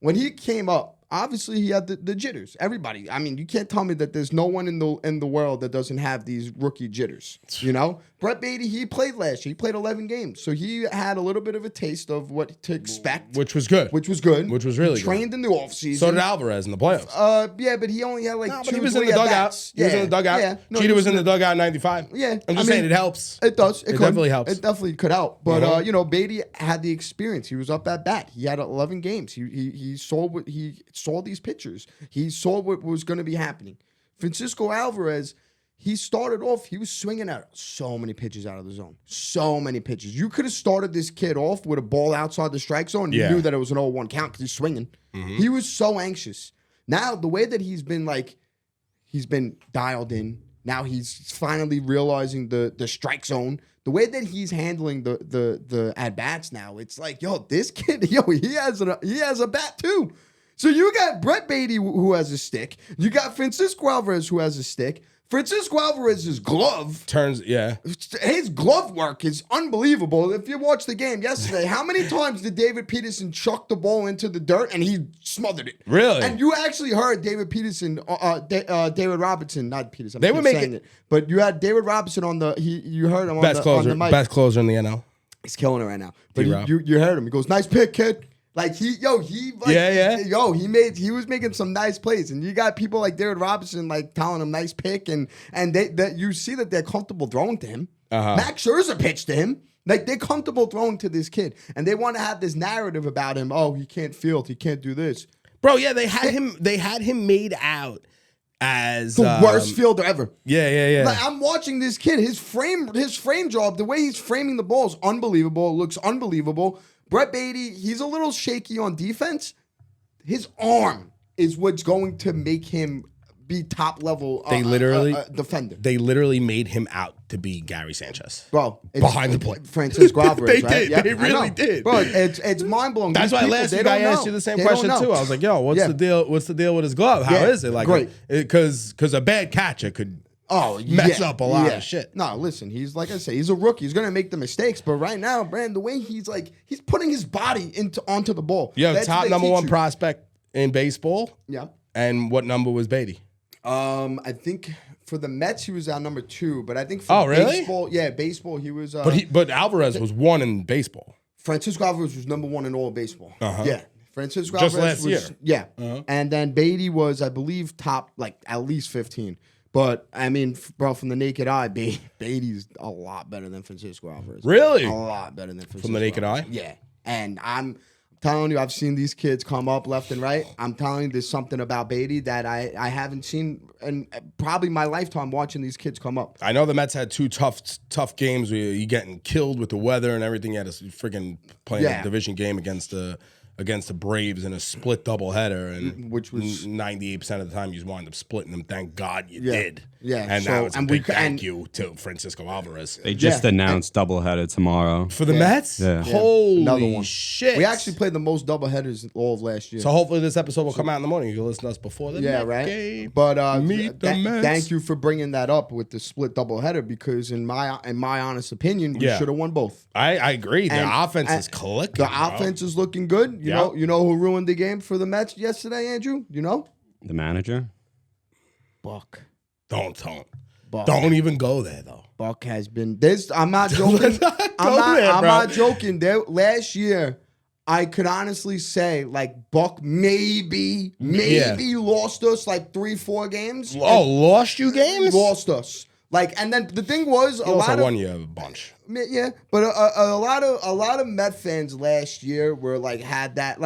when he came up, obviously he had the jitters. Everybody. I mean, you can't tell me that there's no one in the world that doesn't have these rookie jitters. You know? Brett Baty, he played last year. He played 11 games. So he had a little bit of a taste of what to expect. Which was good. Which was good. Which was really He trained in the offseason. So did Alvarez in the playoffs. Yeah, but he only had like No, 2 but he was in 3 the dugout. at-bats. He was in the dugout. Yeah. No, Cheetah he was in the dugout in 95. Yeah. I'm just saying it helps. It does. It could. definitely helps. It definitely could help. But Baty had the experience. He was up at bat. He had 11 games. He saw these pitchers. He saw what was going to be happening. Francisco Alvarez, he started off. He was swinging out so many pitches out of the zone. So many pitches. You could have started this kid off with a ball outside the strike zone. You Yeah. knew that it was an 0-1 count because he's swinging. He was so anxious. Now the way that he's been dialed in. Now he's finally realizing the strike zone. The way that he's handling the at bats now, it's like, this kid, he has a bat too. So you got Brett Baty who has a stick. You got Francisco Alvarez who has a stick. Francisco Alvarez's glove. His glove work is unbelievable. If you watched the game yesterday, how many times did David Peterson chuck the ball into the dirt and he smothered it? Really? And you actually heard David Peterson, David Robinson, not Peterson. They were making saying it, but you had David Robinson on the. You heard him Best on the mic. Best closer in the NL. He's killing it right now. But D-Rob. you heard him. He goes, "Nice pick, kid." Like he was making some nice plays, and you got people like David Robinson like telling him nice pick, and that you see that they're comfortable throwing to him. Max Scherzer pitched to him. Like they're comfortable throwing to this kid, and they want to have this narrative about him. Oh, he can't field, he can't do this. Bro, yeah, they had him made out as The worst fielder ever. Yeah. Like, I'm watching this kid. His frame job, the way he's framing the ball is unbelievable. It looks unbelievable. Brett Baty, he's a little shaky on defense. His arm is what's going to make him be top level defender. They literally made him out to be Gary Sanchez. Bro, behind the plate. Francisco Alvarez, They right? did. Yep, They really did. Bro, it's mind-blowing. That's why last week I asked you the same question too. I was like, yo, what's the deal? What's the deal with his glove? How is it? Like, great. Because a bad catcher could mess up a lot of shit. No, listen, he's like I say, he's a rookie. He's gonna make the mistakes, but right now, Brand, the way he's putting his body onto the ball. Yo, That's top what they number teach one you. prospect in baseball. Yeah. And what number was Baty? I think for the Mets he was our number 2, but I think for baseball, baseball he was. But Alvarez was 1 in baseball. Francisco Alvarez was number 1 in all of baseball. Yeah. Francisco Just Alvarez last was, year. Yeah. And then Baty was, I believe, top at least 15. But I mean, bro, from the naked eye, Baty's a lot better than Francisco Alvarez. Really? A lot better than Francisco From the naked Alvarez. eye? Yeah. And I'm telling you, I've seen these kids come up left and right. I'm telling you, there's something about Baty that I haven't seen in probably my lifetime watching these kids come up. I know the Mets had 2 tough games where you getting killed with the weather and everything. You had to freaking play a division game against the Braves in a split doubleheader, and which was 98% of the time you just wind up splitting them. Thank God you did. Yeah, and that was a and big thank you to Francisco Alvarez. They just announced doubleheader tomorrow. For the Mets? Yeah. Holy Another one. shit. We actually played the most doubleheaders all of last year. So hopefully this episode will come out in the morning. You can listen to us before the Met game. But Meet the Mets. thank you for bringing that up with the split doubleheader, because in my honest opinion, we should have won both. I agree. The And- offense is clicking. The offense is looking good. You know who ruined the game for the Mets yesterday, Andrew? You know? The manager? Buck. Don't. Buck. Don't even go there though. Buck has been this. I'm not joking. I'm not joking. Last year, I could honestly say Buck maybe lost us 3-4 games. Oh, lost you games? Lost us. And then the thing was You also won you a bunch. Yeah, but a lot of Met fans last year were had that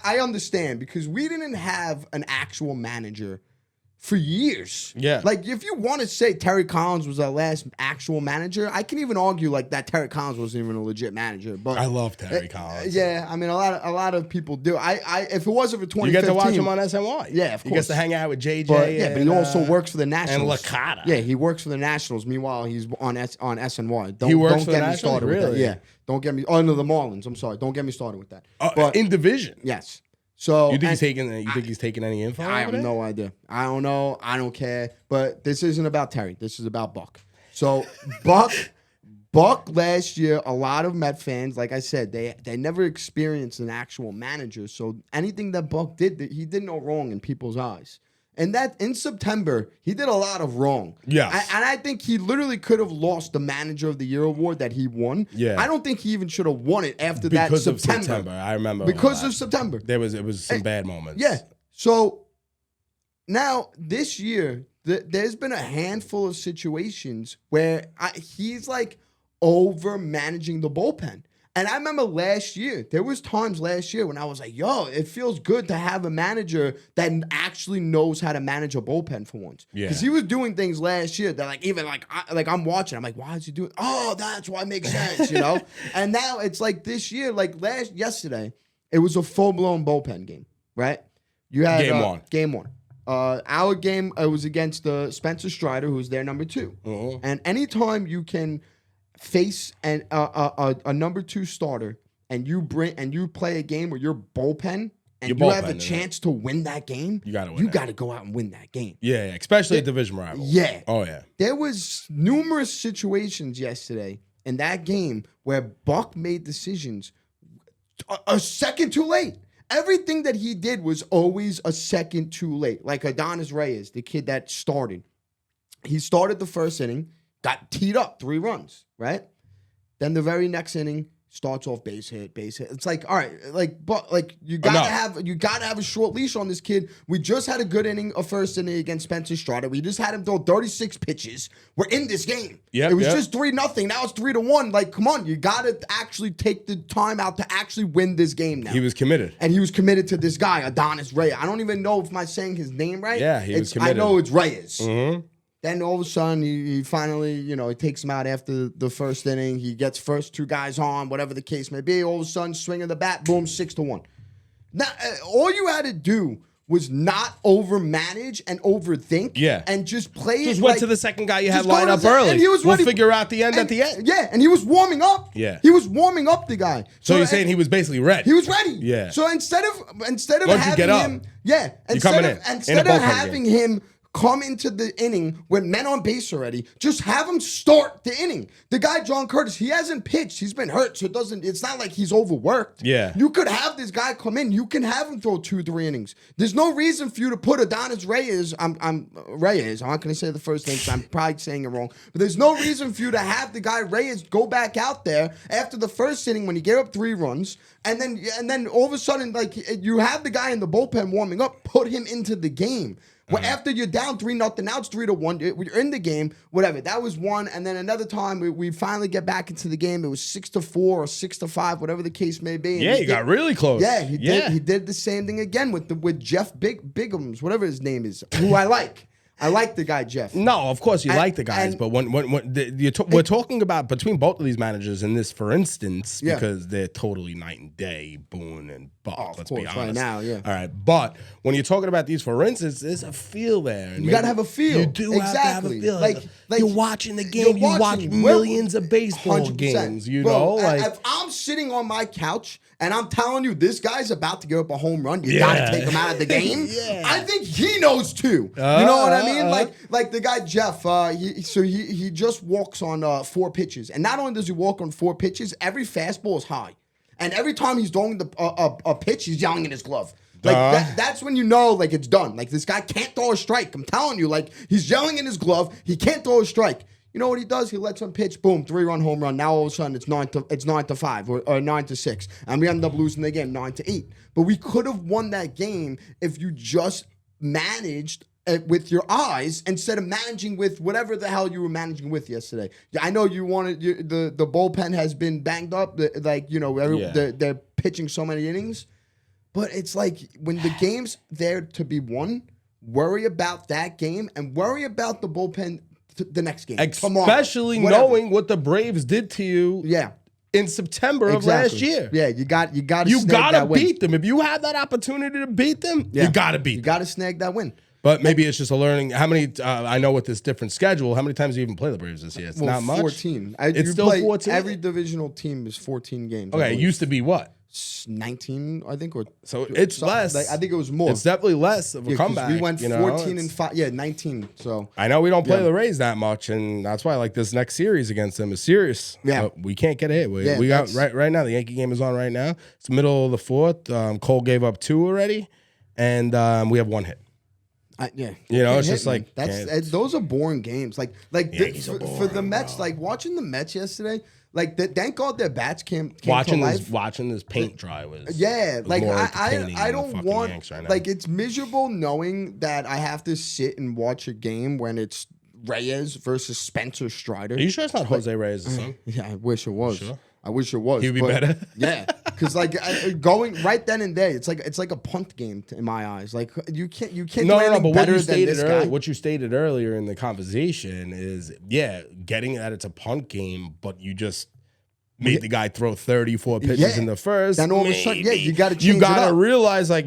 I understand, because we didn't have an actual manager for years. Yeah. If you want to say Terry Collins was our last actual manager, I can even argue that Terry Collins wasn't even a legit manager. But I love Terry Collins. Yeah, I mean a lot of people do. I if it wasn't for 2015, you get to watch him on SNY. Yeah, of course. He gets to hang out with JJ. But he also works for the Nationals. And Licata. Yeah, he works for the Nationals. Meanwhile, he's on SNY. He works don't for get the me Nationals? started with Really? that. Yeah, don't get me. Oh no, the Marlins. I'm sorry. Don't get me started with that. But in division. Yes. So You think he's taking any info? I have over there? no idea. I don't know. I don't care. But this isn't about Terry. This is about Buck. So Buck last year, a lot of Met fans, like I said, they never experienced an actual manager. So anything that Buck did, he did no wrong in people's eyes. And that in September, he did a lot of wrong. Yeah. And I think he literally could have lost the Manager of the Year award that he won. Yeah. I don't think he even should have won it after Because that of September. I remember. Because of September. It was some bad moments. Yeah. So now this year, there's been a handful of situations where he's over managing the bullpen. And I remember last year, there was times last year when I was like, yo, it feels good to have a manager that actually knows how to manage a bullpen for once. Yeah. Because he was doing things last year that I'm watching. I'm like, why is he doing? Oh, that's why it makes sense, you know? And now it's this year, yesterday, it was a full-blown bullpen game, right? You had Game one. Our game was against Spencer Strider, who's their number 2. Uh-huh. And anytime you can face a number 2 starter and you play a game where you're bullpen and you have a chance to win that game, you got to go out and win that game. Yeah, especially a division rival. Yeah. Oh yeah. There was numerous situations yesterday in that game where Buck made decisions a second too late. Everything that he did was always a second too late. Like Adonis Reyes, the kid that started. He started the first inning, got teed up 3 runs, right? Then the very next inning starts off base hit. It's all right, you gotta have a short leash on this kid. We just had a good inning, a first inning against Spencer Strider. We just had him throw 36 pitches. We're in this game. Yep, it was just 3-0. Now it's 3-1. Come on, you gotta actually take the time out to actually win this game now. He was committed. And he was committed to this guy, Adonis Reyes. I don't even know if I'm saying his name right. Yeah, he was committed. I know it's Reyes. Mm-hmm. Then all of a sudden, he finally, he takes him out after the first inning. He gets first 2 guys on, whatever the case may be. All of a sudden, swing of the bat, boom, 6-1. Now, all you had to do was not overmanage and overthink. Yeah. And just play Just it went like, to the second guy you had just go lined to up the- early. and he was We'll ready. figure out the end at the end. Yeah, and he was warming up. Yeah. He was warming up the guy. So you're saying he was basically ready. He was ready. Yeah. So instead of Once you having get up, him, yeah, you're coming in. instead In a of bullpen having him come into the inning with men on base already, just have him start the inning. The guy John Curtis, he hasn't pitched. He's been hurt, so it's not like he's overworked. Yeah. You could have this guy come in. You can have him throw 2-3 innings. There's no reason for you to put Adonis Reyes. I'm Reyes. I'm not going to say the first name because I'm probably saying it wrong. But there's no reason for you to have the guy Reyes go back out there after the first inning when he gave up 3 runs, and then all of a sudden, like, you have the guy in the bullpen warming up. Put him into the game. Well, after you're down 3-0, now it's 3-1. You're in the game, whatever. That was one, and then another time we finally get back into the game. It was 6-4 or 6-5, whatever the case may be. And Yeah, you got really close. Yeah, he did. He did the same thing again with Jeff Bigums, whatever his name is, who I like. I like the guy Jeff. No, of course you like the guys, and- but we're talking about between both of these managers in this, for instance, Yeah. because they're totally night and day, Boone and Buck. of let's course, be right honest. now, yeah. All right, but when you're talking about these, for instance, there's a feel there. And You gotta have a feel. You do have to have a Exactly. feel. Like you're watching the game. You watch millions of baseball 100%. games. You Bro, know, like if I'm sitting on my couch and I'm telling you this guy's about to give up a home run, you gotta take him out of the game. Yeah. I think he knows too. You know what I mean? Like the guy Jeff. He just walks on 4 pitches, and not only does he walk on 4 pitches, every fastball is high, and every time he's throwing a pitch, he's yelling in his glove. Like that's when you know, like, it's done. Like, this guy can't throw a strike. I'm telling you, like, he's yelling in his glove. He can't throw a strike. You know what he does? He lets him pitch. Boom, 3-run home run. Now all of a sudden it's 9-5 or 9-6, and we end up losing the game 9-8. But we could have won that game if you just managed with your eyes instead of managing with whatever the hell you were managing with yesterday. I know you wanted the bullpen has been banged up. They're pitching so many innings. But it's like, when the game's there to be won, worry about that game and worry about the bullpen the next game. especially knowing what the Braves did to you. Yeah. In September of last year. Yeah, you got to beat them. If you have that opportunity to beat them, you gotta beat them. You got to snag that win. But maybe it's just a learning. How many? I know with this different schedule, how many times do you even play the Braves this year? It's not much. 14. It's still 14. Every divisional team is 14 games. Okay, it used to be what? 19, I think, or so it's less. Like, I think it was more. It's definitely less of a 'cause comeback. We went 14 and 5. Yeah, 19. So I know we don't play the Rays that much, and that's why like this next series against them is serious. Yeah, but we can't get hit. We got right now. The Yankee game is on right now. It's the middle of the 4th. Cole gave up 2 already, and we have 1 hit. It's just like those are boring games. Like for the Mets, bro. like watching the Mets yesterday. Like, thank God their bats came watching to life. watching this paint dry was like more I entertaining than don't the want Yanks right now. like, it's miserable knowing that I have to sit and watch a game when it's Reyes versus Spencer Strider. Are you sure it's not Jose Reyes' son? Yeah, I wish it was. Sure? I wish it was. He'd be better. Yeah, because like going right then and there, it's like a punt game in my eyes. Like you can't do anything but better than this guy. what you stated earlier in the conversation is getting that it's a punt game, but you just made the guy throw 34 pitches in the first. Then all of a sudden, you got to change You got it to up. realize, like,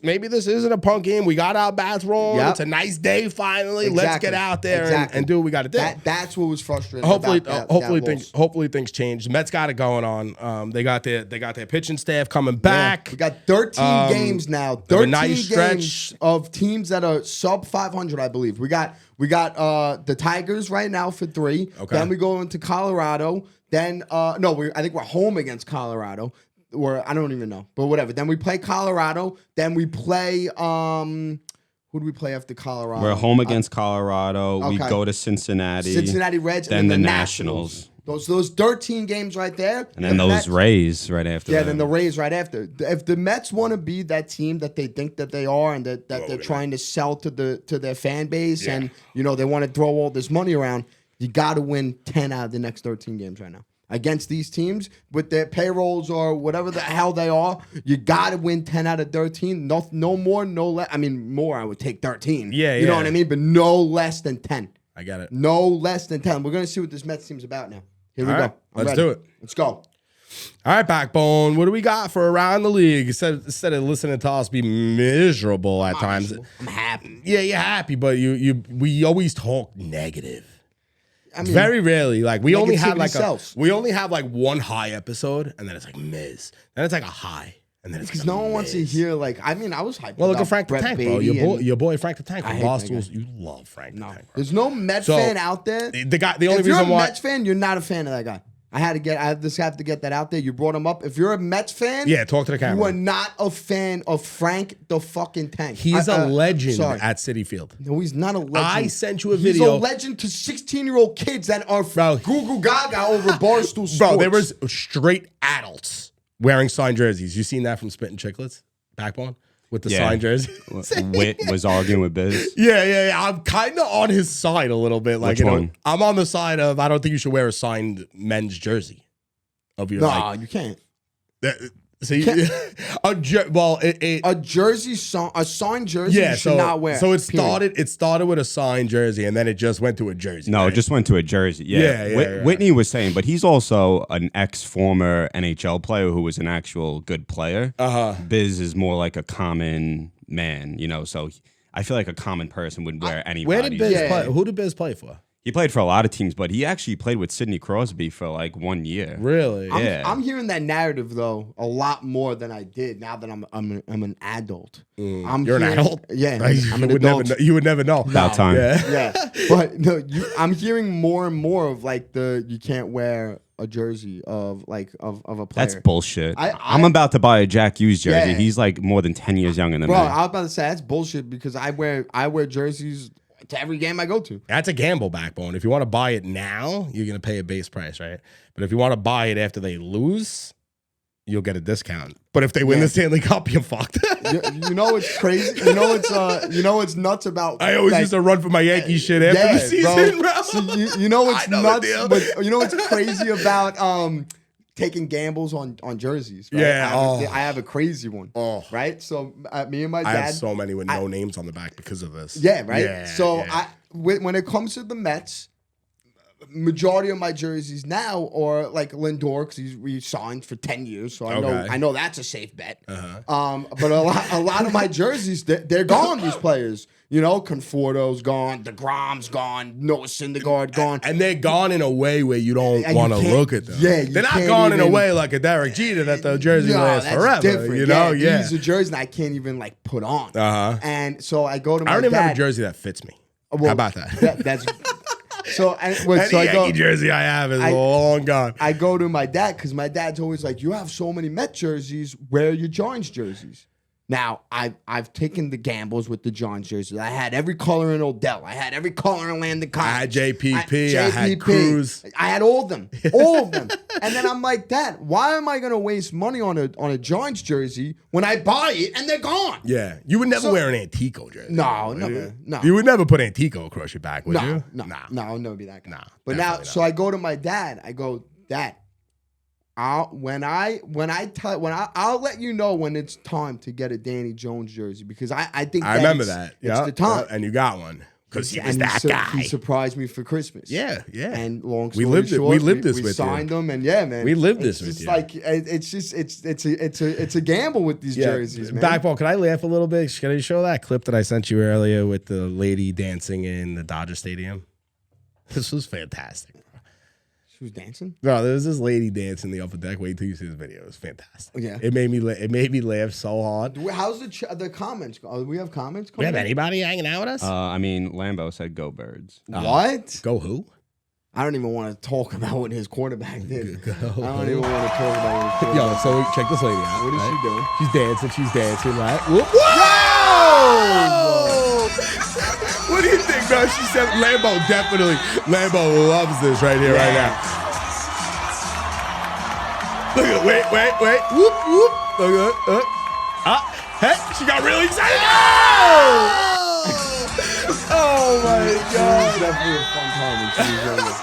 maybe this isn't a punt game. We got our bats rolling. Yep. It's a nice day finally. Exactly. Let's get out there and do what we got to do. That's what was frustrating. Hopefully things change. The Mets got it going on. They got their pitching staff coming back. We got 13 games now. 13 nice games stretch of teams that are sub 500, I believe. We got the Tigers right now for 3. Okay. Then we go into Colorado. Then I think we're home against Colorado. Or I don't even know, but whatever. Then we play Colorado. Then we play who do we play after Colorado? We're home against Colorado. okay. We go to Cincinnati. Cincinnati Reds. Then and the the Nationals. Those 13 games right there. And then those Rays right after that. Yeah, then the Rays right after. If the Mets want to be that team that they think that they are and that they're trying to sell to their fan base and they want to throw all this money around, you got to win 10 out of the next 13 games right now. Against these teams with their payrolls or whatever the hell they are, you got to win 10 out of 13. No more, no less. I mean, more, I would take 13. Yeah, You know what I mean? But no less than 10. I get it. No less than 10. We're going to see what this Mets team's about now. Here we All go. right, I'm let's ready. do it. Let's go. All right, Backbone. What do we got for around the league? Instead of listening to us be miserable at times. I'm happy. Yeah, you're happy, but we always talk negative. I mean, Very rarely. Like we only have negativity sells. one high episode, and then it's like Miz. Then it's like a high, and then it's because like no one wants to Miz. hear, like, I mean, I was hyped. Well, look about at Frank the Brett Tank, bro. Baty Your boy Frank the Tank I from hate that Barstools. guy. You love Frank the No, Tank, bro. there's no Mets So, fan out there. The only If you're reason a why Mets fan, you're not a fan of that guy. I have to get that out there. You brought him up. If you're a Mets fan, Yeah, talk to the camera. You are not a fan of Frank the fucking Tank. He's a legend sorry. at Citi Field. No, he's not a legend. I sent you a He's video. a legend to 16-year-old kids that are Bro. Goo Gaga over Barstool Sports. Bro, there was straight adults wearing signed jerseys. You seen that from Spittin' Chicklets? Backbone? With the signed jersey? Wit was arguing with Biz. Yeah. I'm kind of on his side a little bit. Like, Which one? I'm on the side of I don't think you should wear a signed men's jersey. Of your Nah, you can't. See, a jersey, a signed jersey, yeah. you should not wear. So period. it started with a signed jersey, and then it just went to a jersey. No, right? it just went to a jersey. Yeah. Yeah. Whitney was saying, but he's also an ex-former NHL player who was an actual good player. Biz is more like a common man, so I feel like a common person would wear anybody. Where did Biz Yeah. play? Who did Biz play for? He played for a lot of teams, but he actually played with Sidney Crosby for like 1 year. Really? Yeah. I'm hearing that narrative though a lot more than I did now that I'm an adult. You're an adult? Yeah, Like, I'm an you would never adult. know, you would never know. About time. Yeah. Yeah, but no, I'm hearing more and more of like you can't wear a jersey of a player. That's bullshit. I'm about to buy a Jack Hughes jersey. Yeah. He's like more than 10 years younger than Bro, me. I was about to say that's bullshit because I wear jerseys to every game I go to. That's a gamble, Backbone. If you want to buy it now, you're going to pay a base price, right? But if you want to buy it after they lose, you'll get a discount. But if they win the Stanley Cup, you're fucked. You know what's crazy? You know what's nuts about? I always used to run for my Yankees shit after the season, bro. So you know what's I know the nuts? deal. But you know what's crazy about taking gambles on jerseys? Right? Yeah, I have a crazy one. Right. So me and my I dad. have so many with no names on the back because of this. Yeah. Right. Yeah, so yeah. when it comes to the Mets, majority of my jerseys now are like Lindor because we signed for 10 years, so I know that's a safe bet. But a lot of my jerseys they're gone. These players, Conforto's gone, DeGrom's gone, Noah Syndergaard gone, And they're gone in a way where you don't And want to you can't- look at them. yeah, you they're not can't gone in a even- way like a Derek Jeter that the jersey No, lasts that's forever. different. Yeah. These are jerseys that I can't even like put on. And so I go to my I don't even have a dad. jersey that fits me. Well, How about that? That's so. Any So I go. Yankee jersey I have is long gone. I go to my dad because my dad's always like, "You have so many Met jerseys. Wear your Giants jerseys." Now I've taken the gambles with the Giants jerseys. I had every color in Odell. I had every color in Landon Collins. I had JPP. I had Cruz. I had all of them. And then I'm like, Dad, why am I gonna waste money on a Giants jersey when I buy it and they're gone? Yeah, you would never wear an Antico jersey. No, would never. you? No. You would never put Antico across your back, would No, you? no, I'll never be that guy. Nah, But now, definitely so I go to my dad. I go, Dad, I'll let you know when it's time to get a Danny Jones jersey because I think I remember that. It's the time. and you got one because he was And that guy. He surprised me for Christmas. Yeah. And long We story lived it- short, we lived this we with you. signed them, and yeah, man, We lived it's this with just you. Like it's a gamble with these jerseys, man. Backball, can I laugh a little bit? Can I show that clip that I sent you earlier with the lady dancing in the Dodger Stadium? This was fantastic. She was dancing. Bro, there was this lady dancing in the upper deck. Wait till you see this video. It was fantastic. Yeah. It made me laugh so hard. How's the comments? We have comments. We have coming in? anybody hanging out with us? Lambeau said go Birds. What? Go who? I don't even want to talk about what his quarterback did. I don't even want to talk about what his quarterback Yo, so check this lady out. What is she doing? She's dancing, right? Whoop, whoa! What do you think, bro? She said Lambo loves this right here, right now. Look at it. Wait. Whoop, whoop. Look at it. Hey, she got really excited. Oh my God. She's definitely a fun time when she was younger.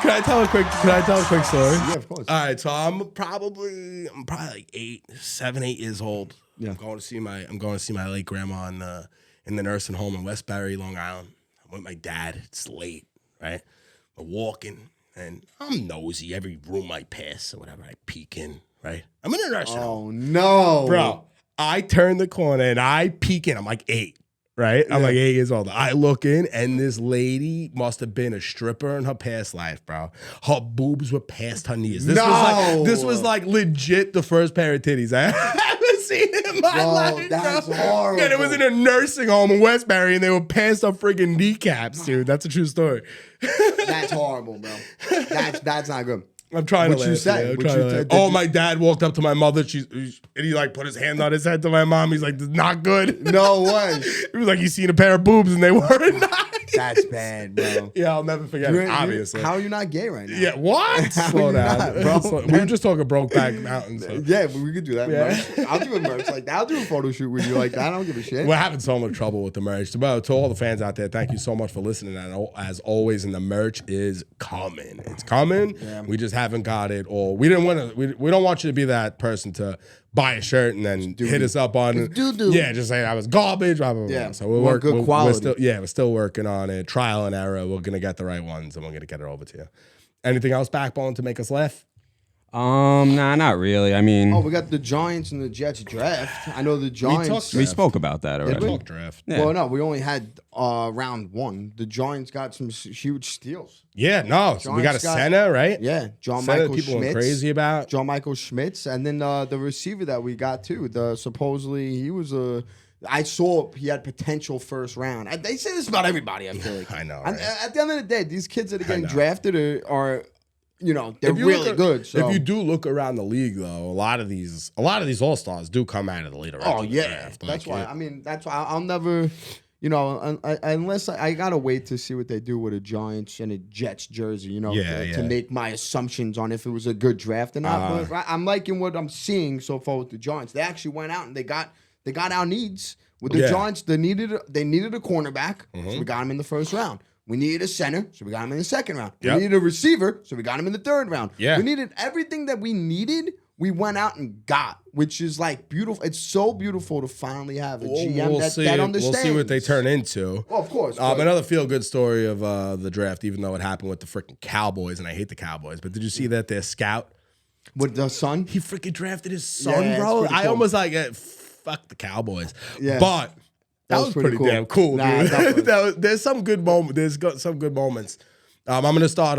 Can I tell a quick story? Yeah, of course. All right, so I'm probably like 7, 8 years old. Yeah. I'm going to see my late grandma in the nursing home in Westbury, Long Island. I'm with my dad. It's late. right? I'm walking, and I'm nosy. Every room I pass or whatever, I peek in, right? I'm in a nursing home. Oh no, Bro, I turn the corner and I peek in. I'm like 8, right? I'm like 8 years old. I look in, and this lady must have been a stripper in her past life, bro. Her boobs were past her knees. This was like legit the first pair of titties I ever seen in my life. That's bro. horrible. And it was in a nursing home in Westbury, and they were past her freaking kneecaps, dude. That's a true story. That's horrible, bro. That's not good. I'm trying What to you laugh. said? Yeah, I'm What trying you to laugh. said? Oh, Did my dad walked up to my mother. And he like put his hand on his head to my mom. He's like, "This is not good." No way. He was like, "You seen a pair of boobs and they weren't nice." That's bad, bro. Yeah, I'll never forget it. Obviously. How are you not gay right now? Yeah, what? How Slow you down, not, bro? We were just talking Brokeback Mountain. So. Yeah, but we could do that. Yeah. Merch. I'll do a merch like that. I'll do a photo shoot with you like that. I don't give a shit. We're having so much trouble with the merch. Well, to all the fans out there, thank you so much for listening. And as always, and the merch is coming. It's coming. Yeah. We just haven't got it all. We didn't want to. We don't want you to be that person to buy a shirt and then hit us up on it. Yeah, just say I was garbage. Blah, blah, blah. Yeah. So we'll Want work. good quality. We're still working on it. Trial and error. We're gonna get the right ones, and we're gonna get it over to you. Anything else, Backbone, to make us laugh? Nah, not really. I mean, Oh, we got the Giants and the Jets draft. I know the Giants. we spoke about that already. Talk draft. Yeah. Well, no, we only had round 1. The Giants got some huge steals. Yeah, no. So we got a Giants got- center, right? Yeah, John Center Michael people Schmitz. are crazy about. John Michael Schmitz, and then the receiver that we got too. Supposedly he was a. I saw he had potential first round. They say this about everybody. I feel like I know, And, right? at the end of the day, these kids that are getting know. drafted are they're If you really look good. So. If you do look around the league, though, a lot of these all-stars do come out of the later rounds. Oh of the yeah, draft. that's Like, why. I mean, that's why I'll never, unless I gotta wait to see what they do with a Giants and a Jets jersey, to make my assumptions on if it was a good draft or not. But I'm liking what I'm seeing so far with the Giants. They actually went out and they got our needs with the Yeah. Giants. They needed a cornerback, so we got him in the first round. We needed a center, so we got him in the second round. Yep. We needed a receiver, so we got him in the third round. Yeah. We needed everything that we needed. We went out and got, which is like beautiful. It's so beautiful to finally have a GM that understands. We'll see what they turn into. Well, of course. but- Another feel-good story of the draft, even though it happened with the freaking Cowboys, and I hate the Cowboys. But did you see that their scout? with the son. He freaking drafted his son, Yeah, it's bro. pretty I cool. almost like fuck the Cowboys. Yeah. But that was was pretty pretty damn cool, Nah, dude. definitely. There's some good moment. There's got some good moments. I'm gonna start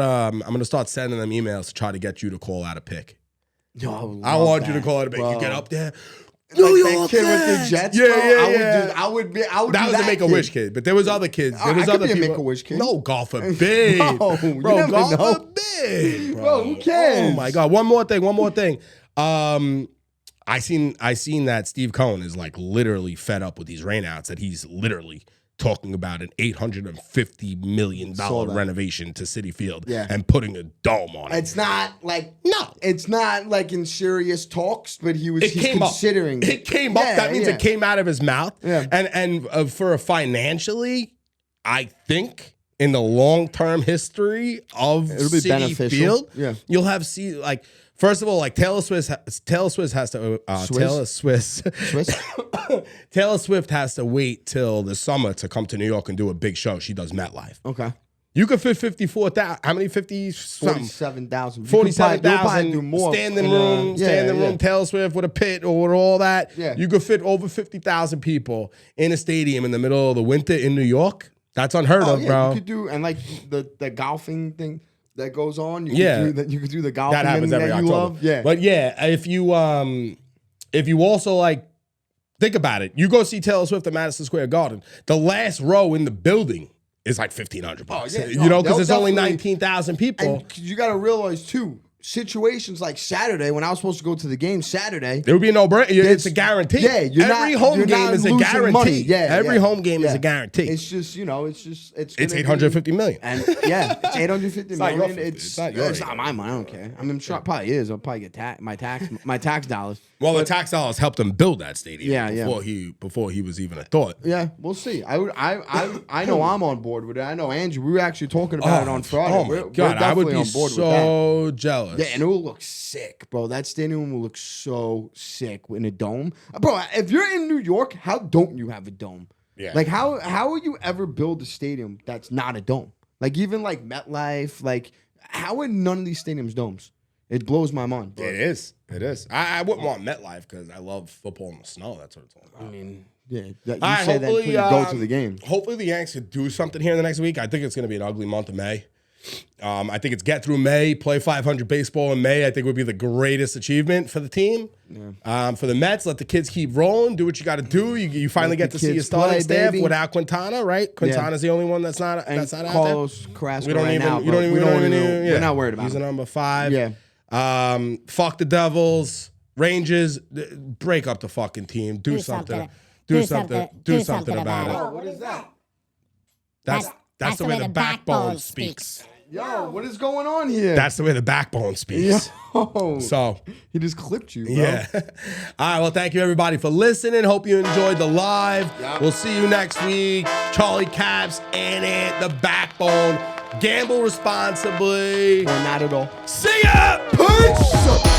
sending them emails to try to get you to call out a pick. Yo, I love want you to that, call out a pick. bro. You get up there. Like that kid with the Jets, Yeah, bro. yeah. I would That do was a that Make-A-Wish kid. kid, but there was other kids. There I was could other be a people. Make-A-Wish kid. No, God forbid. No, you bro, never God know. forbid. Bro, who cares? Oh my God. One more thing. I seen that Steve Cohen is like literally fed up with these rainouts, that he's literally talking about an $850 million Saw that. renovation to Citi Field Yeah. and putting a dome on it. It's not like No. It's not like in serious talks, but he's Came considering up. It came up. That means it came out of his mouth. Yeah. And for a financially, I think in the long-term history of It'll be Citi beneficial. Field, Yeah. you'll have first of all, like Taylor Swift has to Taylor Swift has to wait till the summer to come to New York and do a big show. She does MetLife. Okay. You could fit 54,000. How many 50? 47,000. 47,000 do more. standing room, Taylor Swift with a pit or with all that. Yeah. You could fit over 50,000 people in a stadium in the middle of the winter in New York. That's unheard of, bro. You could do, and like the golfing thing that goes on. You Yeah. you could do the golfing That happens thing every that you October. love. Yeah. But yeah, if you also like think about it, you go see Taylor Swift at Madison Square Garden. The last row in the building is like $1,500. yeah. You know, because They'll there's only definitely- 19,000 people. And you got to realize too, situations like Saturday when I was supposed to go to the game Saturday. There would be no brainer. It's a guarantee. Yeah, every home game is a losing guarantee. money. Yeah, every home game is yeah. a guarantee. It's just it's It's gonna 850 be, million. and yeah, it's 850 not your million. fault. It's It's not your not my money. I don't care. I mean, I'm sure it probably is. I'll probably get my tax dollars. Well, the tax dollars helped him build that stadium Yeah, before he was even a thought. Yeah, we'll see. I know I'm on board with it. I know Andrew. We were actually talking about it on Friday. Oh my We're God, I would definitely be on board with so jealous. that. Yeah, and it will look sick, bro. That stadium will look so sick in a dome, bro. If you're in New York, how don't you have a dome? Yeah. Like how will you ever build a stadium that's not a dome? Like even like MetLife, like how are none of these stadiums domes? It blows my mind. Bro. It is. It is. I wouldn't want MetLife because I love football in the snow. That's what it's all about. I mean, yeah, you say All right, that until hopefully, you go to the game. Hopefully the Yanks could do something here in the next week. I think it's going to be an ugly month of May. I think it's get through May, play 500 baseball in May. I think would be the greatest achievement for the team. Yeah. For the Mets, let the kids keep rolling. Do what you got to do. You finally get to see your starting staff without Quintana, right? Quintana's the only one that's not out Carlos there. Carrasco We don't right even. now. You don't even. We're not worried about He's him. a number 5. Yeah. Fuck the Devils, Rangers. Break up the fucking team. Do something. Do something about it. What is that? That's the way the backbone speaks. Yo, what is going on here? That's the way the backbone speaks. Yo. So he just clipped you, bro. yeah. All right. Well, thank you everybody for listening. Hope you enjoyed the live. Yep. We'll see you next week. Charlie Caps and it, the backbone. Gamble responsibly. Or not at all. See ya. Peace.